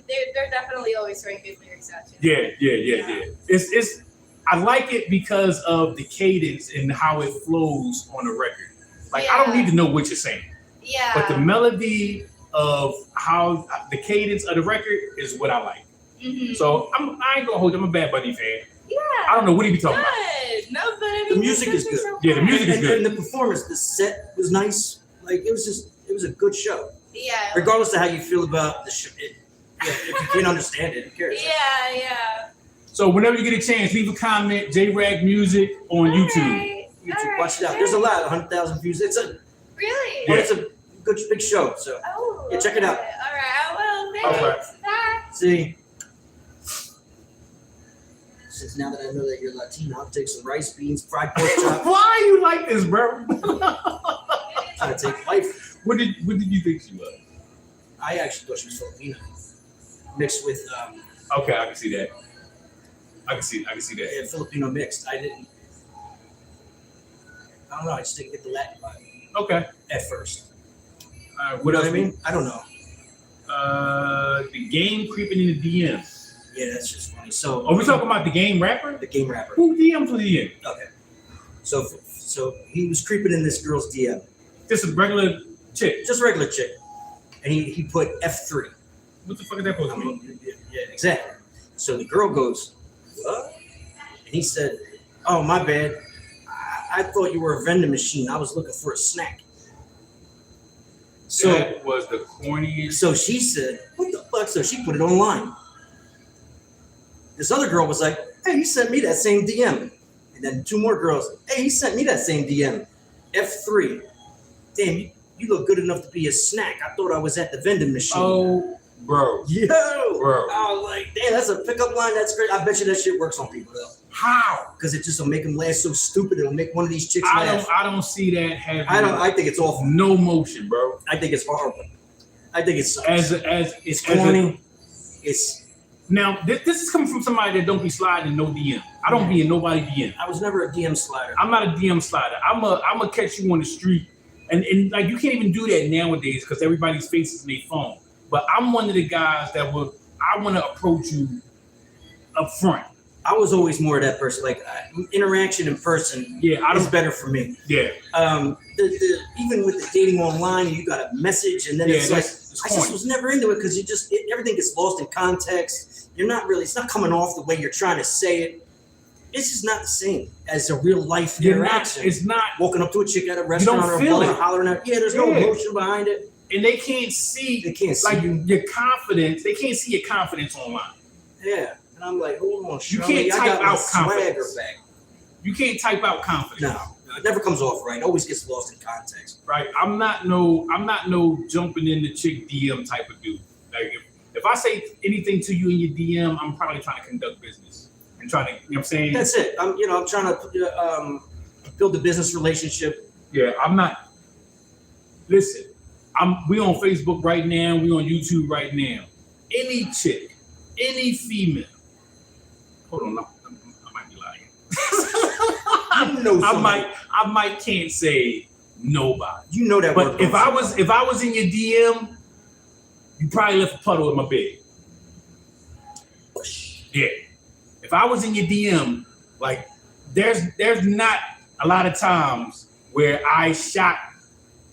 They're definitely always throwing good lyrics at you. Yeah. It's I like it because of the cadence and how it flows on the record. Like, I don't need to know what you're saying. Yeah. But the melody of how the cadence of the record is what I like. Mm-hmm. So I ain't gonna hold you. I'm a Bad Bunny fan. Yeah. I don't know what he be talking about. Good. No, but I mean, The music is good. so Yeah, the music is and, good. and the performance, the set was nice. Like it was a good show. Yeah. Regardless of how you feel about the show, if you can't understand it, who cares? Yeah. So whenever you get a chance, leave a comment. JRagMusic on YouTube. Alright, YouTube, watch it out. There's a lot, 100,000 views. It's a Really? Yeah. it's a good big show. So Oh. Yeah, check it out. All right. I will. Thanks. Bye. see. Since now that I know that you're Latino, I'll take some rice, beans, fried pork chop. Why are you like this, bro? Trying to take life. What did you think she was? I actually thought she was Filipino, mixed with Okay, I can see that. I can see that. Filipino mixed. I don't know. I just didn't get the Latin vibe Okay. at first. What You else? know what I mean? I don't know. The game creeping in the DMs. Yeah, that's just funny. So, Are we talking about the game rapper? the game rapper? Who DMs was he in? Okay. So he was creeping in this girl's DM, Just a regular chick. just regular chick, and he put F3. What the fuck is that supposed to mean? Yeah, exactly. So the girl goes, what? And he said, oh, my bad. I thought you were a vending machine. I was looking for a snack. So, That was the corniest. so she said, what the fuck? So she put it online. This other girl was like, hey, he sent me that same DM. And then two more girls, hey, he sent me that same DM. F3. Damn, you look good enough to be a snack. I thought I was at the vending machine. Oh, bro. Yo, Bro. I was like, damn, that's a pickup line. That's great. I bet you that shit works on people though, How? because it just will make them laugh so stupid. It'll make one of these chicks laugh. I don't see that having I think it's awful. no motion, bro. I think it's horrible. I think it sucks. It's corny. It's now this is coming from somebody that don't be sliding in no DM. I don't be in nobody DM. I was never a DM slider. I'm not a DM slider. I'm a catch you on the street, and like you can't even do that nowadays because everybody's face is in their phone. But I'm one of the guys that I want to approach you up front. I was always more that person. Like interaction in person, is better for me. Yeah. Even with the dating online, you got a message, and then it's like I just was never into it because everything gets lost in context. You're not really. It's not coming off the way you're trying to say it. It's just not the same as a real life interaction. It's not walking up to a chick at a restaurant or a bar, hollering at. Yeah, there's no emotion behind it, and they can't see. They can't see like your confidence. They can't see your confidence online. Yeah. And I'm like, hold on, you can't type out confidence. Back. You can't type out confidence. No, it never comes off right. It always gets lost in context. Right. I'm not no jumping in the chick DM type of dude. Like if I say anything to you in your DM, I'm probably trying to conduct business and trying to, you know what I'm saying? That's it. I'm trying to build a business relationship. Yeah, I'm not. Listen, we on Facebook right now. We on YouTube right now. Any chick, any female. Hold on, I might be lying. I might can't say nobody. You know that. But if I was in your DM, you probably left a puddle in my bed. Yeah. If I was in your DM, like there's not a lot of times where I shot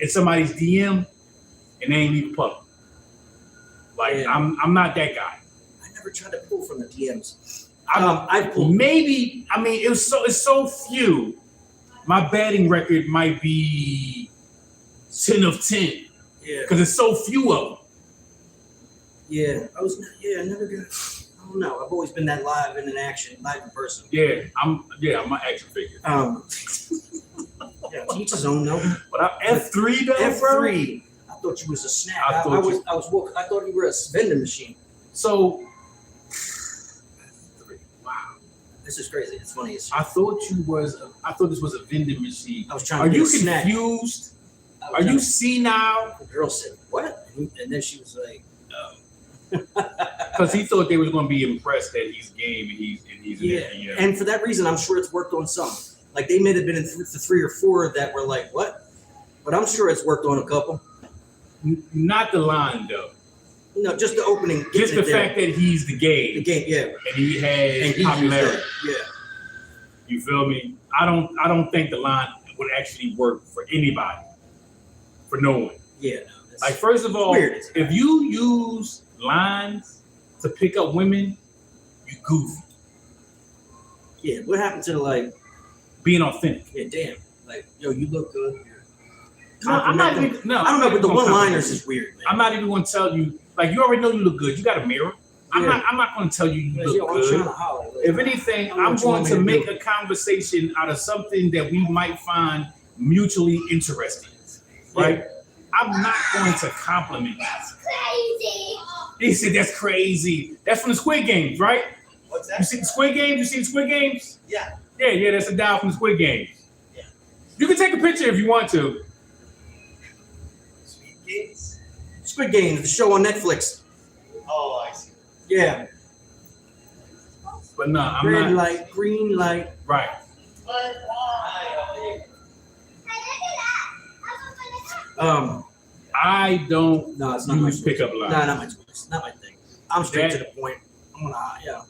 in somebody's DM and they ain't leave a puddle. Like I'm not that guy. I never tried to pull from the DMs. I pulled. Maybe, I mean, it's so few. My batting record might be 10 of 10. Yeah. Because it's so few of them. Yeah. I never got, I don't know. I've always been that live in person. Yeah, I'm an action figure. Teach his own though. But I'm F3 though, F3. I thought you was a snap. I thought you were a vending machine. So, this is crazy. It's funny. I thought this was a vending machine. I was trying Are to you snack. confused? Are you senile? The girl said, "What?" And then she was like, because he thought they was going to be impressed that he's game and he's yeah. And for that reason, I'm sure it's worked on some. Like they may have been in the 3 or 4 that were like, "What?" But I'm sure it's worked on a couple. Not the line though. No, just the opening. Just the fact that he's the game. The game, yeah. And he has popularity. Yeah. You feel me? I don't think the line would actually work for anybody. For no one. Yeah. No, like first of all, if you use lines to pick up women, you goofy. Yeah. What happened to like being authentic? Yeah, damn. Like, yo, you look good. No, I'm not even, I don't know, but the one-liners is weird, man. I'm not even going to tell you. Like you already know you look good. You got a mirror. I'm not going to tell you look good. I'm trying to holler. If anything, I'm going to make a conversation out of something that we might find mutually interesting. Right? Yeah. I'm not going to compliment you. That's crazy. He said that's crazy. That's from the Squid Games, right? What's that? You see the Squid Games? You see the Squid Games? Yeah. Yeah. That's a dial from the Squid Games. Yeah. You can take a picture if you want to. Squid Games, the show on Netflix. Oh, I see. Yeah. But no, I'm Red not. light, green light. Right. I don't use pickup lines. No, not my choice. Not my thing. I'm straight to the point. I'm gonna,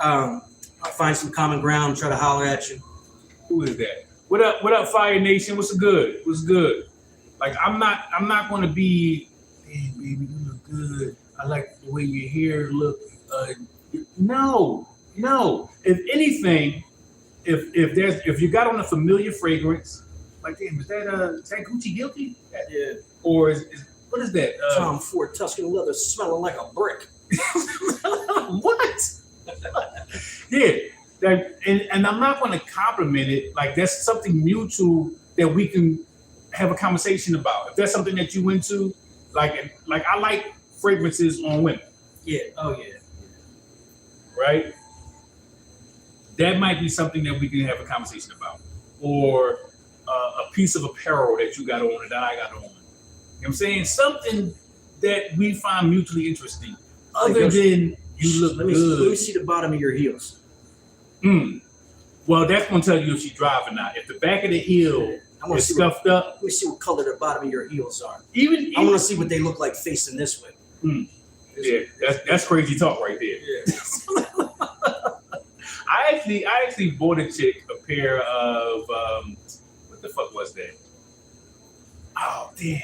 I'll find some common ground, try to holler at you. Who is that? What up, Fire Nation? What's good? Like I'm not gonna be, hey baby, you look good. I like the way your hair look. No. If anything, if you got on a familiar fragrance, like damn, is that Gucci Guilty? Yeah. Or is what is that? Tom Ford Tuscan leather smelling like a brick. What? Yeah. And I'm not going to compliment it. Like that's something mutual that we can have a conversation about. If that's something that you into, like I like fragrances on women. Yeah. Oh yeah. Right. That might be something that we can have a conversation about, or a piece of apparel that you got on and that I got on. what I'm saying? Something that we find mutually interesting. Other than you look let me good. see the bottom of your heels. Well, that's gonna tell you if she's driving or not. If the back of the heel is scuffed up. Let me see what color the bottom of your heels are. Even I want to see what they look like facing this way. Yeah, that's crazy talk right there. Yeah. I actually bought a chick a pair of what the fuck was that? Oh damn.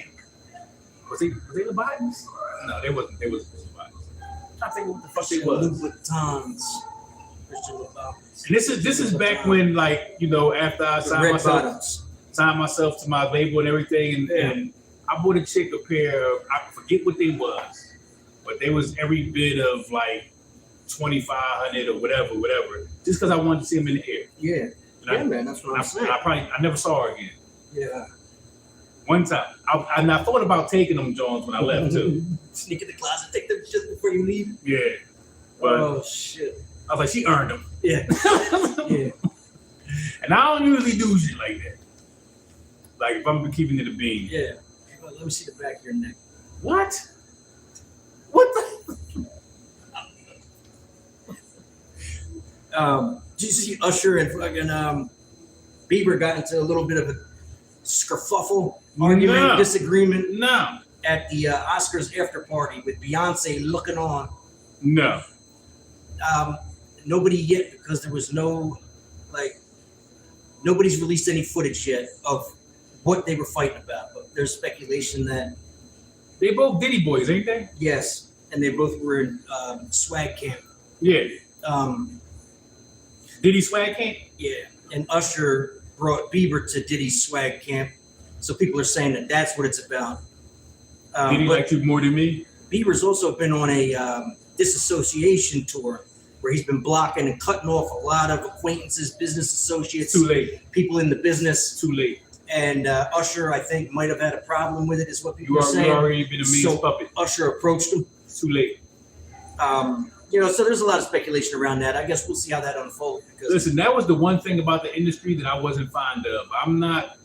Was they the Buddens? No, they wasn't. They wasn't the Buddens. I'm trying to think what the fuck they was. Louboutins. And this is back when, like, you know, after I signed myself to my label and everything, and I bought a chick a pair of, I forget what they was, but they was every bit of like 2,500 or whatever, just because I wanted to see them in the air. Yeah, man, that's what I'm saying. I never saw her again. Yeah. One time, I thought about taking them Jones when I left too. Sneak in the closet, take them just before you leave. Yeah. But oh shit. I was like, she earned them. Yeah. Yeah. And I don't usually do shit like that. Like if I'm keeping it a bean. Yeah. Well, let me see the back of your neck. What? What the? Did you see Usher and fucking Bieber got into a little bit of a skerfuffle, argument, disagreement at the Oscars after party with Beyonce looking on? No. Nobody yet, because there was nobody's released any footage yet of what they were fighting about. But there's speculation that they both Diddy boys, ain't they? Yes, and they both were in swag camp. Yeah. Diddy swag camp? Yeah, and Usher brought Bieber to Diddy's swag camp, so people are saying that that's what it's about. Diddy like you more than me? Bieber's also been on a disassociation tour where he's been blocking and cutting off a lot of acquaintances, business associates, too late, people in the business. Too late. And Usher, I think, might have had a problem with it, is what people are saying. You already been a mean puppet. Usher approached him. Too late. So there's a lot of speculation around that. I guess we'll see how that unfolds. Listen, that was the one thing about the industry that I wasn't fond of. I'm not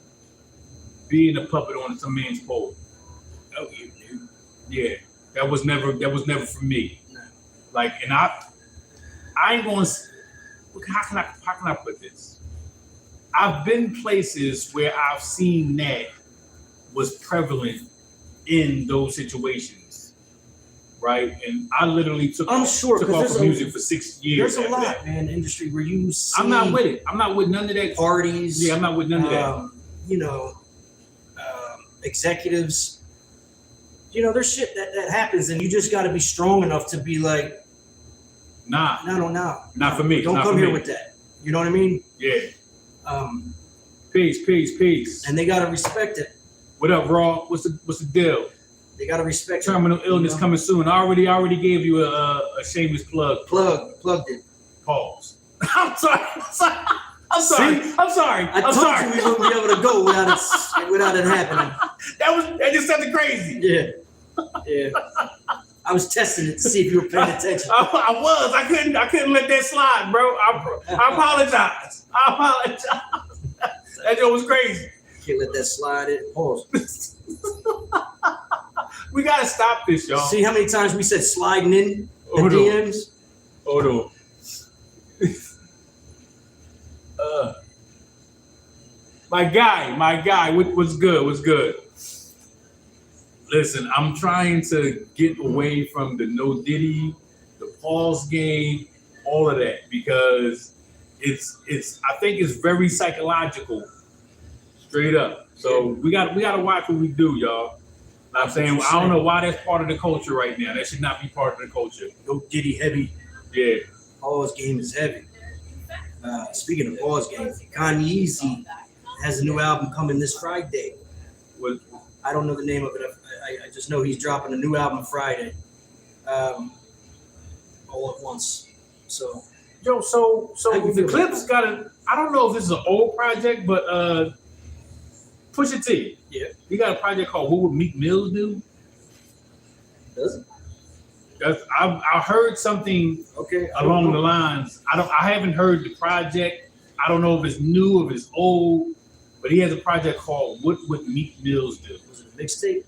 being a puppet on some man's pole. Oh, you knew. Yeah, that was never for me. No. Like, and I ain't going to. How can I put this? I've been places where I've seen that was prevalent in those situations, right? And I literally took off of music for 6 years. There's a lot, man, industry where you see. I'm not with it. I'm not with none of that. Parties. Yeah, I'm not with none of that. Executives. There's shit that happens, and you just got to be strong enough to be like, nah. Not for me. Don't come here with that. You know what I mean? Yeah. Peace. And they gotta respect it. What up, Raw? What's the deal? They gotta respect terminal illness coming soon. I already gave you a shameless plug. Plugged it. Pause. I'm sorry. See? I'm sorry. I told you we wouldn't be able to go without it happening. That just sounded crazy. Yeah. I was testing it to see if you were paying attention. I was. I couldn't let that slide, bro. I apologize. That joke was crazy. Can't let that slide in. Pause. We gotta stop this, y'all. See how many times we said sliding in the DMs? Hold on. My guy, what's good? Listen, I'm trying to get away from the no Diddy, the Paul's game, all of that, because I think it's very psychological, straight up. So we gotta watch what we do, y'all. I'm saying, I don't know why that's part of the culture right now. That should not be part of the culture. No Diddy heavy. Yeah. Paul's game is heavy. Speaking of Paul's game, Kanye has a new album coming this Friday. I don't know the name of it. I just know he's dropping a new album Friday. All at once. So. Yo, so the clip's got I don't know if this is an old project, but Pusha T. Yeah. He got a project called What Would Meek Mills Do? Does it? I heard something along the lines. I haven't heard the project. I don't know if it's new, if it's old, but he has a project called What Would Meek Mills Do? Was it a mixtape?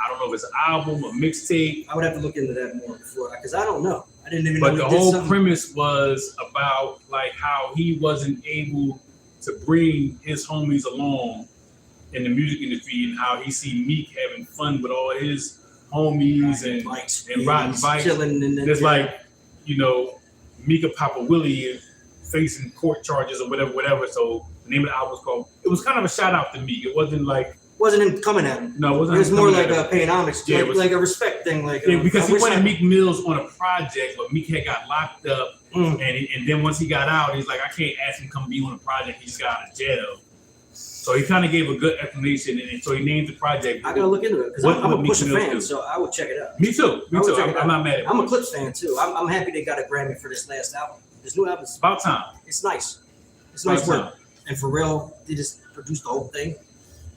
I don't know if it's an album, a mixtape. I would have to look into that more before, because I don't know. I didn't even know. But the whole premise was about like how he wasn't able to bring his homies along in the music industry, and how he see Meek having fun with all his homies and riding bikes. Chilling and it's like, you know, Meek and Papa Willie is facing court charges or whatever. So the name of the album was called. It was kind of a shout out to Meek. It wasn't like. Wasn't him coming at him. No, it wasn't. It was more like paying homage, yeah, like a respect thing. Like because he wanted Meek Mills on a project, but Meek had got locked up, and then once he got out, he's like, I can't ask him to come be on a project. He just got out of jail. So he kind of gave a good explanation, and so he named the project. I gotta look into it because I'm a Pusha fan, so I would check it out. Me too. I'm not mad at it. I'm a Clips fan too. I'm happy they got a Grammy for this last album. This new album is about time. It's nice. It's nice work. And Pharrell, they just produced the whole thing.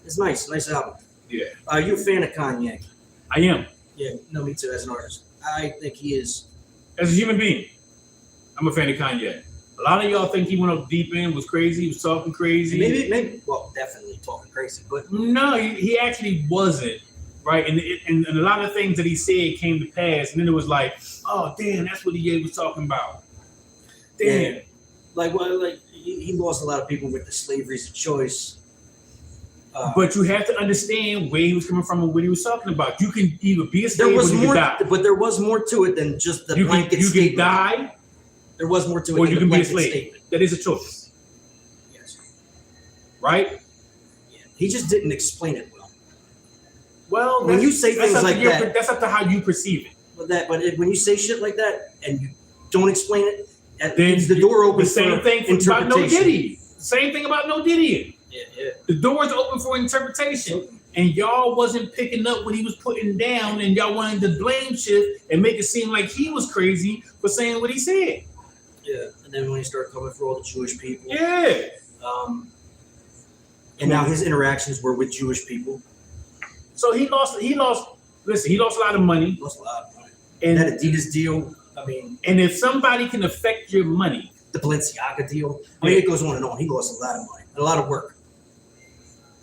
It's nice album. Yeah. Are you a fan of Kanye? I am. Yeah, no, me too. As an artist, I think he is. As a human being, I'm a fan of Kanye. A lot of y'all think he went up deep end, was crazy, he was talking crazy. Maybe. Well, definitely talking crazy, but no, he actually wasn't. Right, and a lot of things that he said came to pass, and then it was like, oh damn, that's what he was talking about. Damn. Yeah. Like he lost a lot of people with the slavery's a choice. But you have to understand where he was coming from and what he was talking about. You can either be a slave or you can die. But there was more to it than just the blanket statement. You can die. There was more to it or than you the can be a blanket slave. statement. That is a choice. Yes. Right? Yeah. He just didn't explain it well. Well, when you say things like that, that's up to how you perceive it. But when you say shit like that and you don't explain it, that leaves the door open the same for thing interpretation. About No Diddy. Same thing about No Diddy. Yeah. The door's open for interpretation. And y'all wasn't picking up what he was putting down, and y'all wanted to blame shift and make it seem like he was crazy for saying what he said. Yeah, and then when he started coming for all the Jewish people. Yeah. And now his interactions were with Jewish people. So he lost a lot of money. Lost a lot of money. And that Adidas deal, I mean. And if somebody can affect your money. The Balenciaga deal. I mean, it goes on and on. He lost a lot of money, a lot of work.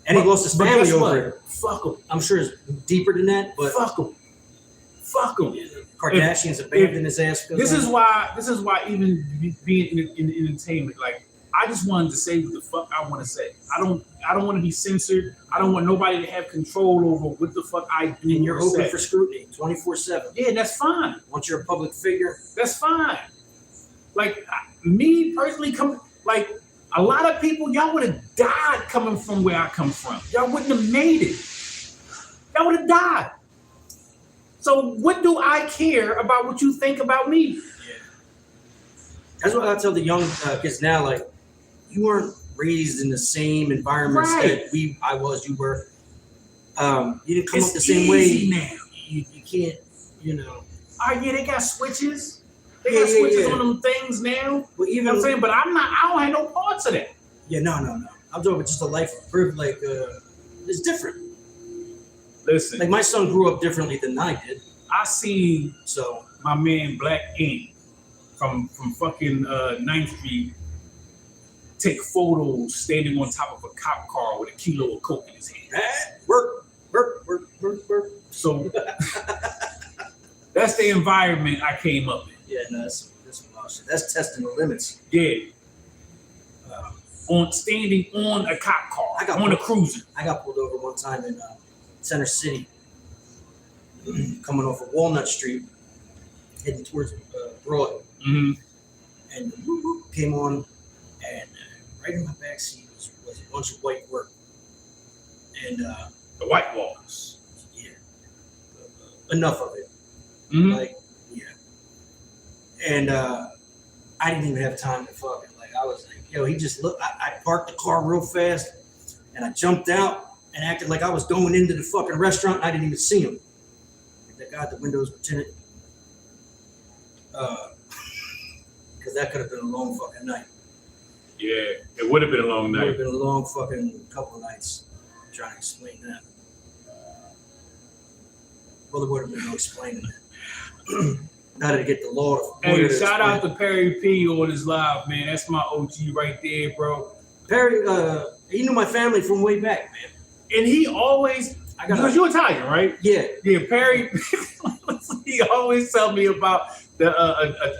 And he lost his family over it. Fuck him. I'm sure it's deeper than that, but. Fuck him. Fuck him. Kardashians abandoned his ass. This is why even being in entertainment, like, I just wanted to say what the fuck I want to say. I don't want to be censored. I don't want nobody to have control over what the fuck I do. And you're open for scrutiny 24/7. Yeah, that's fine. Once you're a public figure, that's fine. Like me personally, like a lot of people, y'all would have died coming from where I come from. Y'all wouldn't have made it. Y'all would have died. So what do I care about what you think about me? Yeah. That's what I tell the young kids now. Like, you weren't raised in the same environments that you were. You didn't come up the same way. Now. You can't, you know. Oh yeah, they got switches. They got switches on them things now. Well, you know what I'm saying? But I don't have no parts of that. Yeah, no. I'm talking about just a life of privilege. It's different. Listen. Like, my son grew up differently than I did. I seen my man Blak from fucking 9th Street take photos standing on top of a cop car with a kilo of coke in his hand. Work. So that's the environment I came up in. Yeah, no, that's testing the limits. Yeah. On standing on a cop car, on a cruiser. I got pulled over one time in Center City, coming off of Walnut Street, heading towards Broad. Mm-hmm. And came on, and right in my backseat was a bunch of white work. And the white walls. Yeah. Enough of it. Mm-hmm. Like, yeah. And I didn't even have time to fucking, like, I was like, yo, he just looked. I parked the car real fast, and I jumped out and acted like I was going into the fucking restaurant, and I didn't even see him. Thank God the windows were tinted. Because that could have been a long fucking night. Yeah, it would have been a long night. It would have been a long fucking couple of nights trying to explain that. Well, there would have been no explaining that. Now to get the law. Hey, shout out to Perry P on his live, man. That's my OG right there, bro. Perry, he knew my family from way back, man. And he always, because you're Italian, right? Yeah. Yeah, Perry. He always tell me about the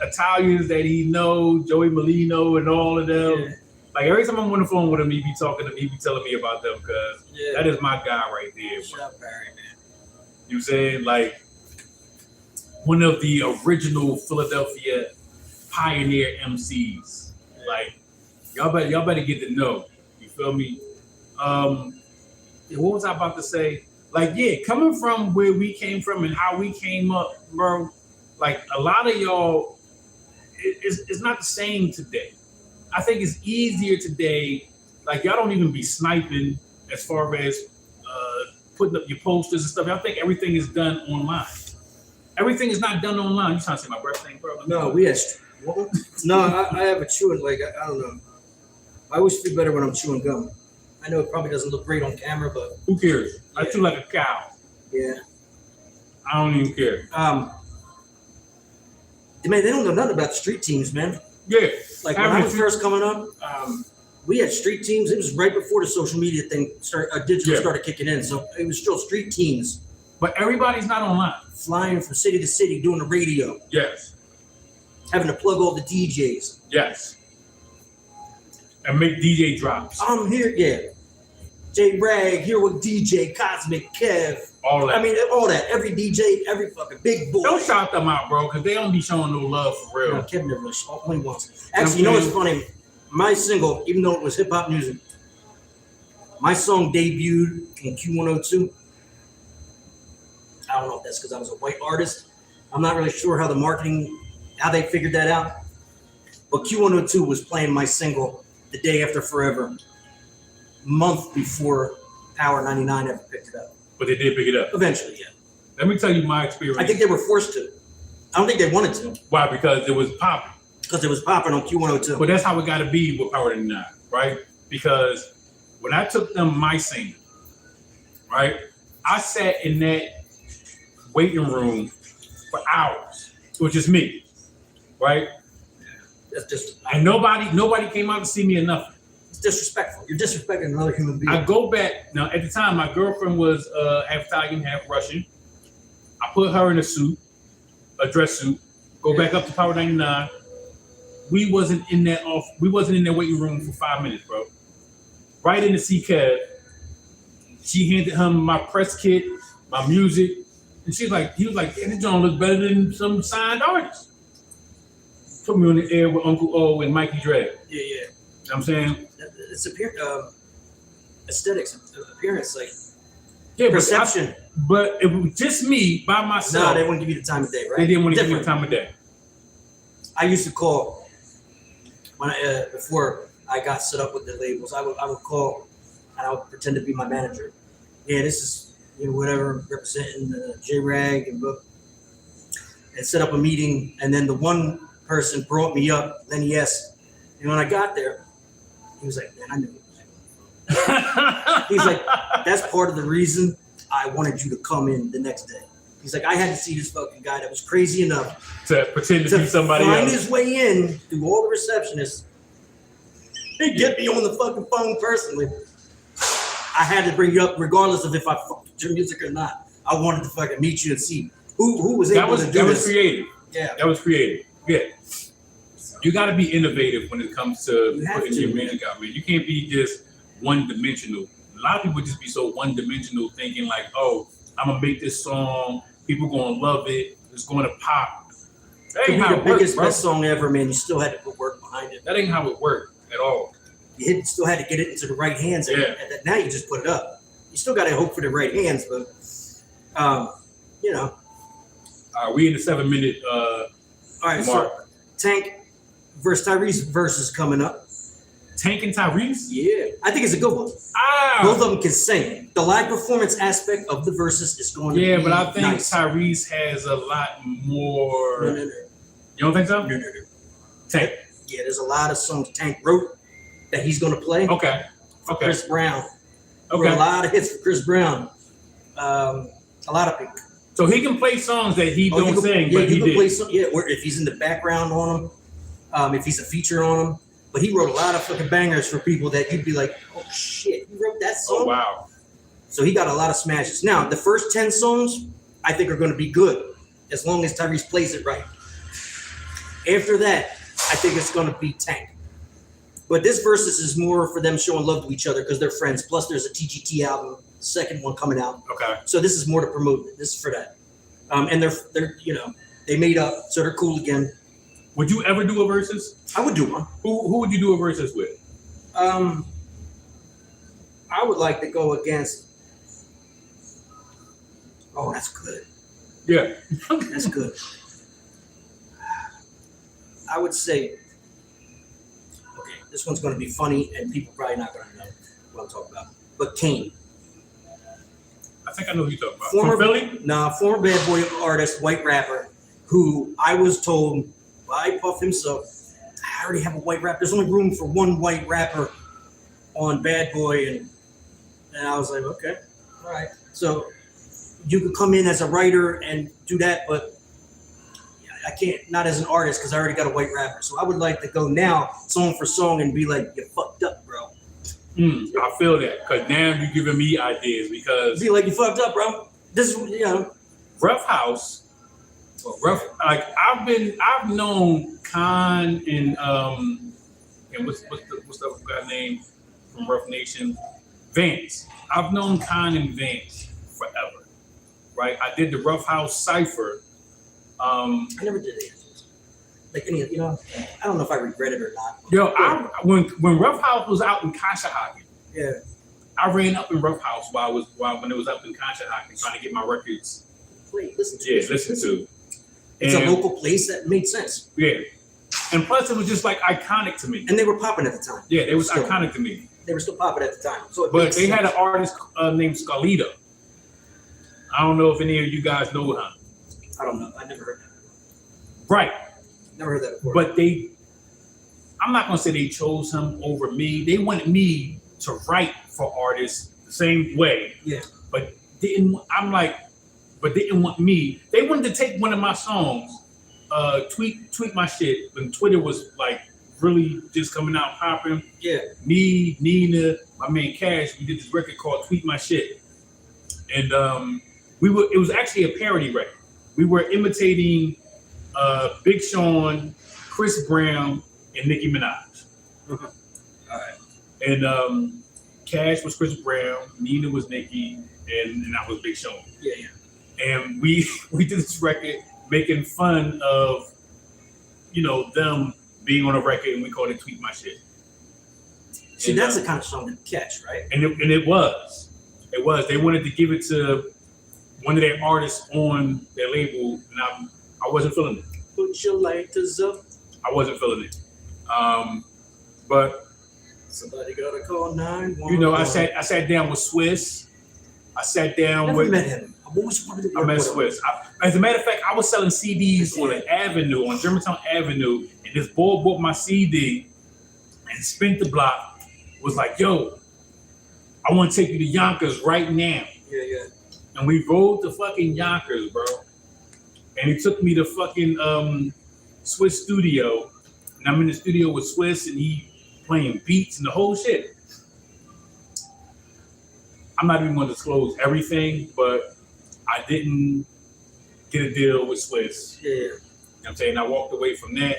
Italians that he knows, Joey Molino and all of them. Yeah. Like every time I'm on the phone with him, he be talking to me, he be telling me about them because that is my guy right there. Shout out Perry, man. You saying like one of the original Philadelphia pioneer MCs. Like y'all better get to know. You feel me? What was I about to say? Like, yeah, coming from where we came from and how we came up, bro. Like a lot of y'all, it's not the same today. I think it's easier today. Like y'all don't even be sniping as far as putting up your posters and stuff. I think everything is done online. Everything is not done online. You trying to say my birthday, bro? No, we had. No, I have a chewing like I don't know. I always feel better when I'm chewing gum. I know it probably doesn't look great on camera, but who cares? Yeah. I chew like a cow. Yeah. I don't even care. Man, they don't know nothing about the street teams, man. Yeah. Like when I was first coming up, we had street teams. It was right before the social media thing digital started kicking in, so it was still street teams. But everybody's not online. Flying from city to city, doing the radio. Yes. Having to plug all the DJs. Yes. And make DJ drops. I'm here, yeah. JRag, here with DJ, Cosmic, Kev. All that. I mean, all that. Every DJ, every fucking big boy. Don't shout them out, bro, because they don't be showing no love for real. No, Kevin never only once. Actually, you know what's funny? My single, even though it was hip hop music, my song debuted in Q102. I don't know if that's because I was a white artist. I'm not really sure how the marketing, how they figured that out. But Q102 was playing my single the day after Forever, month before Power 99 ever picked it up. But they did pick it up. Eventually, yeah. Let me tell you my experience. I think they were forced to. I don't think they wanted to. Why? Because it was popping. Because it was popping on Q102. But that's how it got to be with Power 99, right? Because when I took them my single, right, I sat in that waiting room for hours. It was just me, right? That's just, and nobody came out to see me or nothing. It's disrespectful. You're disrespecting another human being. I go back now. At the time, my girlfriend was half Italian, half Russian. I put her in a dress suit. Go back up to Power 99. We wasn't in that waiting room for 5 minutes, bro. Right in to see Kev. She handed him my press kit, my music, and he was like, "Yeah, this joint looks better than some signed artists." Put me on the air with Uncle O and Mikey Drag. Yeah. You know what I'm saying? It's aesthetics, appearance, like perception. But it was just me by myself. No, they wouldn't give you the time of day, right? They didn't want to give me the time of day. I used to call when before I got set up with the labels. I would call and I would pretend to be my manager. Yeah, this is whatever representing JRag and set up a meeting. And then the one person brought me up. Then yes, and when I got there, he was like, "Man, I knew." He's like, "That's part of the reason I wanted you to come in the next day." He's like, "I had to see this fucking guy that was crazy enough to pretend to be somebody find else. His way in through all the receptionists and get me on the fucking phone personally. I had to bring you up regardless of if I fucked with your music or not. I wanted to fucking meet you and see who was able to do this." That was creative. Yeah. That was creative. Yeah. You got to be innovative when it comes to putting your music out, man. You can't be just one-dimensional. A lot of people just be so one-dimensional, thinking like, "Oh, I'm gonna make this song. People gonna love it. It's gonna pop." That ain't how it works, bro. Best song ever, man. You still had to put work behind it. That ain't how it worked at all. You still had to get it into the right hands. Yeah. And now you just put it up. You still got to hope for the right hands, but We in the 7-minute all right, mark. so Tank versus Tyrese versus coming up. Tank and Tyrese? Yeah, I think it's a good one. Both of them can sing. The live performance aspect of the versus is going to be but I think nice. Tyrese has a lot more. No. You don't think so? No. Tank. Yeah, there's a lot of songs Tank wrote that he's going to play. Okay. Chris Brown. Okay. A lot of hits for Chris Brown. A lot of people. So he can play songs that he don't sing, but he can did. play some, or if he's in the background on them, if he's a feature on them. But he wrote a lot of fucking bangers for people that you'd be like, "Oh shit, you wrote that song?" Oh wow. So he got a lot of smashes. Now, the first 10 songs, I think, are going to be good, as long as Tyrese plays it right. After that, I think it's going to be tank. But this Verzuz is more for them showing love to each other because they're friends. Plus, there's a TGT album, second one coming out. Okay. So this is more to promote. This is for that. And they're they made up, so they're cool again. Would you ever do a Verzuz? I would do one. Who would you do a Verzuz with? I would like to go against. Oh, that's good. Yeah. That's good. I would say, okay, this one's going to be funny, and people probably not going to know what I'm talking about. But Kane, I think I know who you're talking about. Former- From Philly? former bad boy artist, white rapper, who I was told by Puff himself, I already have a white rapper. There's only room for one white rapper on Bad Boy, and I was like, okay, all right. So you could come in as a writer and do that, but I can't, not as an artist, because I already got a white rapper. So I would like to go now, song for song, and be like, you fucked up, bro. I feel that, because now you're giving me ideas, because Be like, you fucked up, bro. This is, Rough House, like I've known Khan and what's the guy name from Rough Nation? Vance. I've known Khan and Vance forever, right? I did the Rough House Cypher. I never did it. Like any, I don't know if I regret it or not. Yo, when Rough House was out in Conshohocken, Yeah. I ran up in Rough House when it was up in Conshohocken trying to get my records. Wait, listen to Yeah, it. listen to. It's And- a local place that made sense. Yeah, and plus it was just like iconic to me. And they were popping at the time. Yeah, it was Still. iconic to me. They were still popping at the time. So it But makes they had sense. an artist named Scalita. I don't know if any of you guys know her. I don't know. I never heard that. Right. Never heard that before. But I'm not gonna say they chose him over me. They wanted me to write for artists the same way. Yeah. But didn't want me. They wanted to take one of my songs, tweet my shit when Twitter was like really just coming out popping. Yeah. Me, Nina, my man Cash, we did this record called Tweet My Shit. And it was actually a parody record. We were imitating Big Sean, Chris Brown, and Nicki Minaj. All right. And Cash was Chris Brown, Nina was Nicki, and I was Big Sean. Yeah. And we did this record making fun of, them being on a record, and we called it Tweet My Shit. See, And, that's the kind of song to catch, right? And it was. They wanted to give it to one of their artists on their label, and I wasn't feeling it. Put your lighters up. I wasn't feeling it. But Somebody gotta call 911. I sat down with Swiss. I sat down Never with. met him. I've always wanted to I work met with him. Swiss. As a matter of fact, I was selling CDs on an avenue, on Germantown Avenue, and this boy bought my CD and spent the block. Was like, yo, I want to take you to Yonkers right now. Yeah. And we rode to fucking Yonkers, bro. And he took me to fucking Swiss studio. And I'm in the studio with Swiss, and he playing beats and the whole shit. I'm not even going to disclose everything, but I didn't get a deal with Swiss. Yeah. You know what I'm saying? I walked away from that.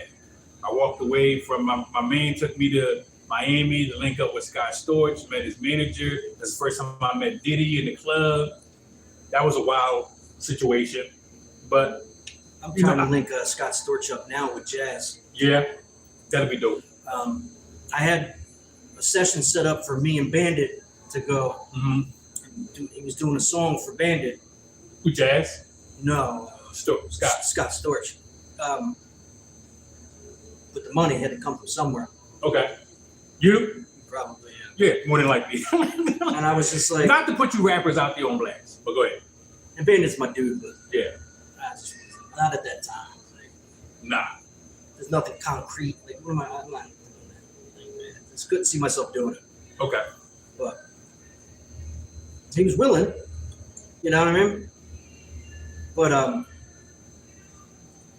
I walked away from my man took me to Miami to link up with Scott Storch, met his manager. That's the first time I met Diddy in the club. That was a wild situation. But I'm trying to link Scott Storch up now with Jazz. yeah, that'll be dope. I had a session set up for me and Bandit to go. Mm-hmm. He was doing a song for Bandit. Who, Jazz? No, Scott. Scott Storch. But the money had to come from somewhere. Okay. You? Probably, yeah. Yeah, more than likely. And I was just like, Not to put you rappers out there on blast, but go ahead. and Bandit's my dude, but Yeah. not at that time. Like, Nah. there's nothing concrete. Like, what am I'm not doing that. Like, it's good to see myself doing it. Okay. But he was willing, you know what I mean? But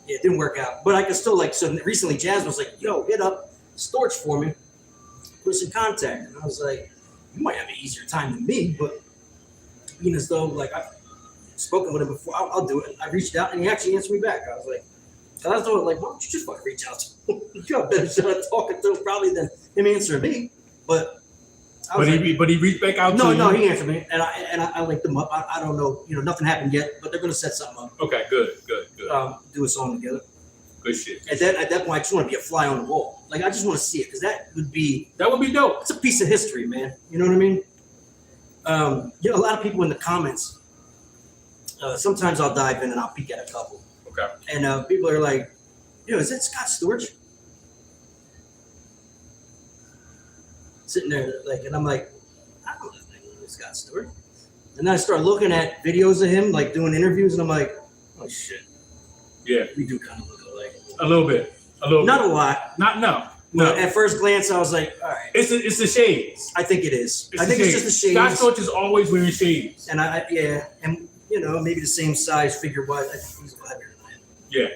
yeah, it didn't work out. But I could still so recently Jazz was like, yo, hit up Storch for me. Put us in contact. And I was like, you might have an easier time than me, but being as though like I've spoken with him before. I'll do it. I reached out and he actually answered me back. I was like, I was like, why don't you just fucking reach out to him? You got a better shot at talking to him probably than him answering me. But he reached back out to you. No, he answered me, and I linked them up. I don't know, nothing happened yet, but they're gonna set something up. Okay, good. Do a song together. Good shit. At that point, I just want to be a fly on the wall. Like I just want to see it because that would be dope. It's a piece of history, man. You know what I mean? A lot of people in the comments. Sometimes I'll dive in and I'll peek at a couple. Okay. And people are like, is that Scott Storch? Sitting there, like, and I'm like, I don't know if that name is Scott Storch. And then I start looking at videos of him, like, doing interviews, and I'm like, oh, shit. Yeah. We do kind of look alike. A little bit. Not a lot. No. But at first glance, I was like, all right. It's the shades. I think it is. I think it's just the shades. Scott Storch is always wearing shades. And and maybe the same size figure-wise. I think he's a lot heavier than I am. Yeah.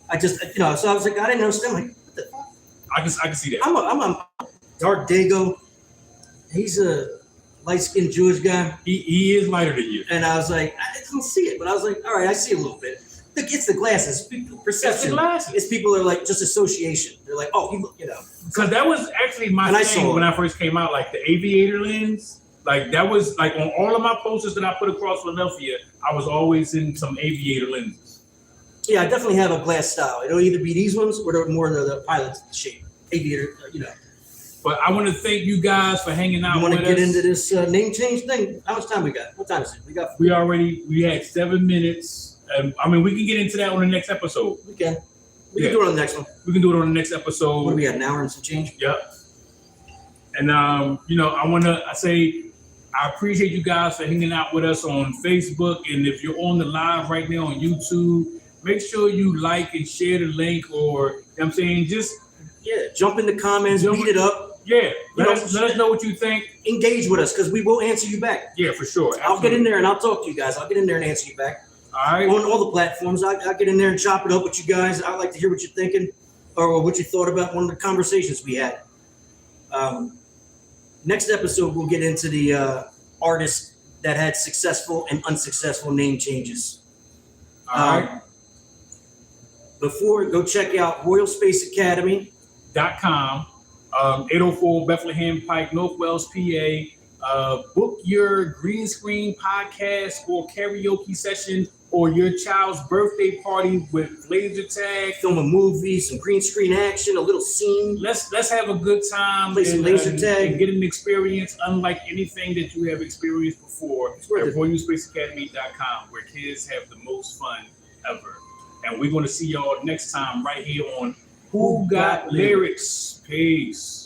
I just, so I was like, I didn't know. I'm like, what the fuck? I can see that. I'm a dark Dago. He's a light-skinned Jewish guy. He is lighter than you. And I was like, I don't see it, but I was like, all right, I see a little bit. It's the glasses, perception. It's the glasses. It's people are like just association. They're like, oh, Because that was actually my thing when I first came out, like the aviator lens. Like that was like on all of my posters that I put across Philadelphia, I was always in some aviator lenses. Yeah, I definitely have a glass style. It'll either be these ones or they're more the pilot shape, aviator, But I want to thank you guys for hanging out with us. You want to get into this name change thing? How much time we got? What time is it? We had 7 minutes. I mean, we can get into that on the next episode. We can. We can do it on the next one. We can do it on the next episode. What do we got? An hour and some change? Yep. And I say I appreciate you guys for hanging out with us on Facebook. And if you're on the live right now on YouTube, make sure you like and share the link, or I'm saying just jump in the comments, beat it up. Yeah, let us know what you think. Engage with us because we will answer you back. Yeah, for sure. Absolutely. I'll get in there and I'll talk to you guys. I'll get in there and answer you back. All right. On all the platforms, I'll get in there and chop it up with you guys. I'd like to hear what you're thinking or what you thought about one of the conversations we had. Next episode, we'll get into the artists that had successful and unsuccessful name changes. All right. Before, go check out RoyalSpaceAcademy.com. 804 Bethlehem Pike, North Wells, PA. Book your green screen podcast or karaoke session or your child's birthday party with laser tag. Film a movie, some green screen action, a little scene. Let's have a good time. Play some laser tag. And get an experience unlike anything that you have experienced before at RoyalSpaceAcademy.com, where kids have the most fun ever. And we're going to see y'all next time right here on Who Got Lyrics. Peace.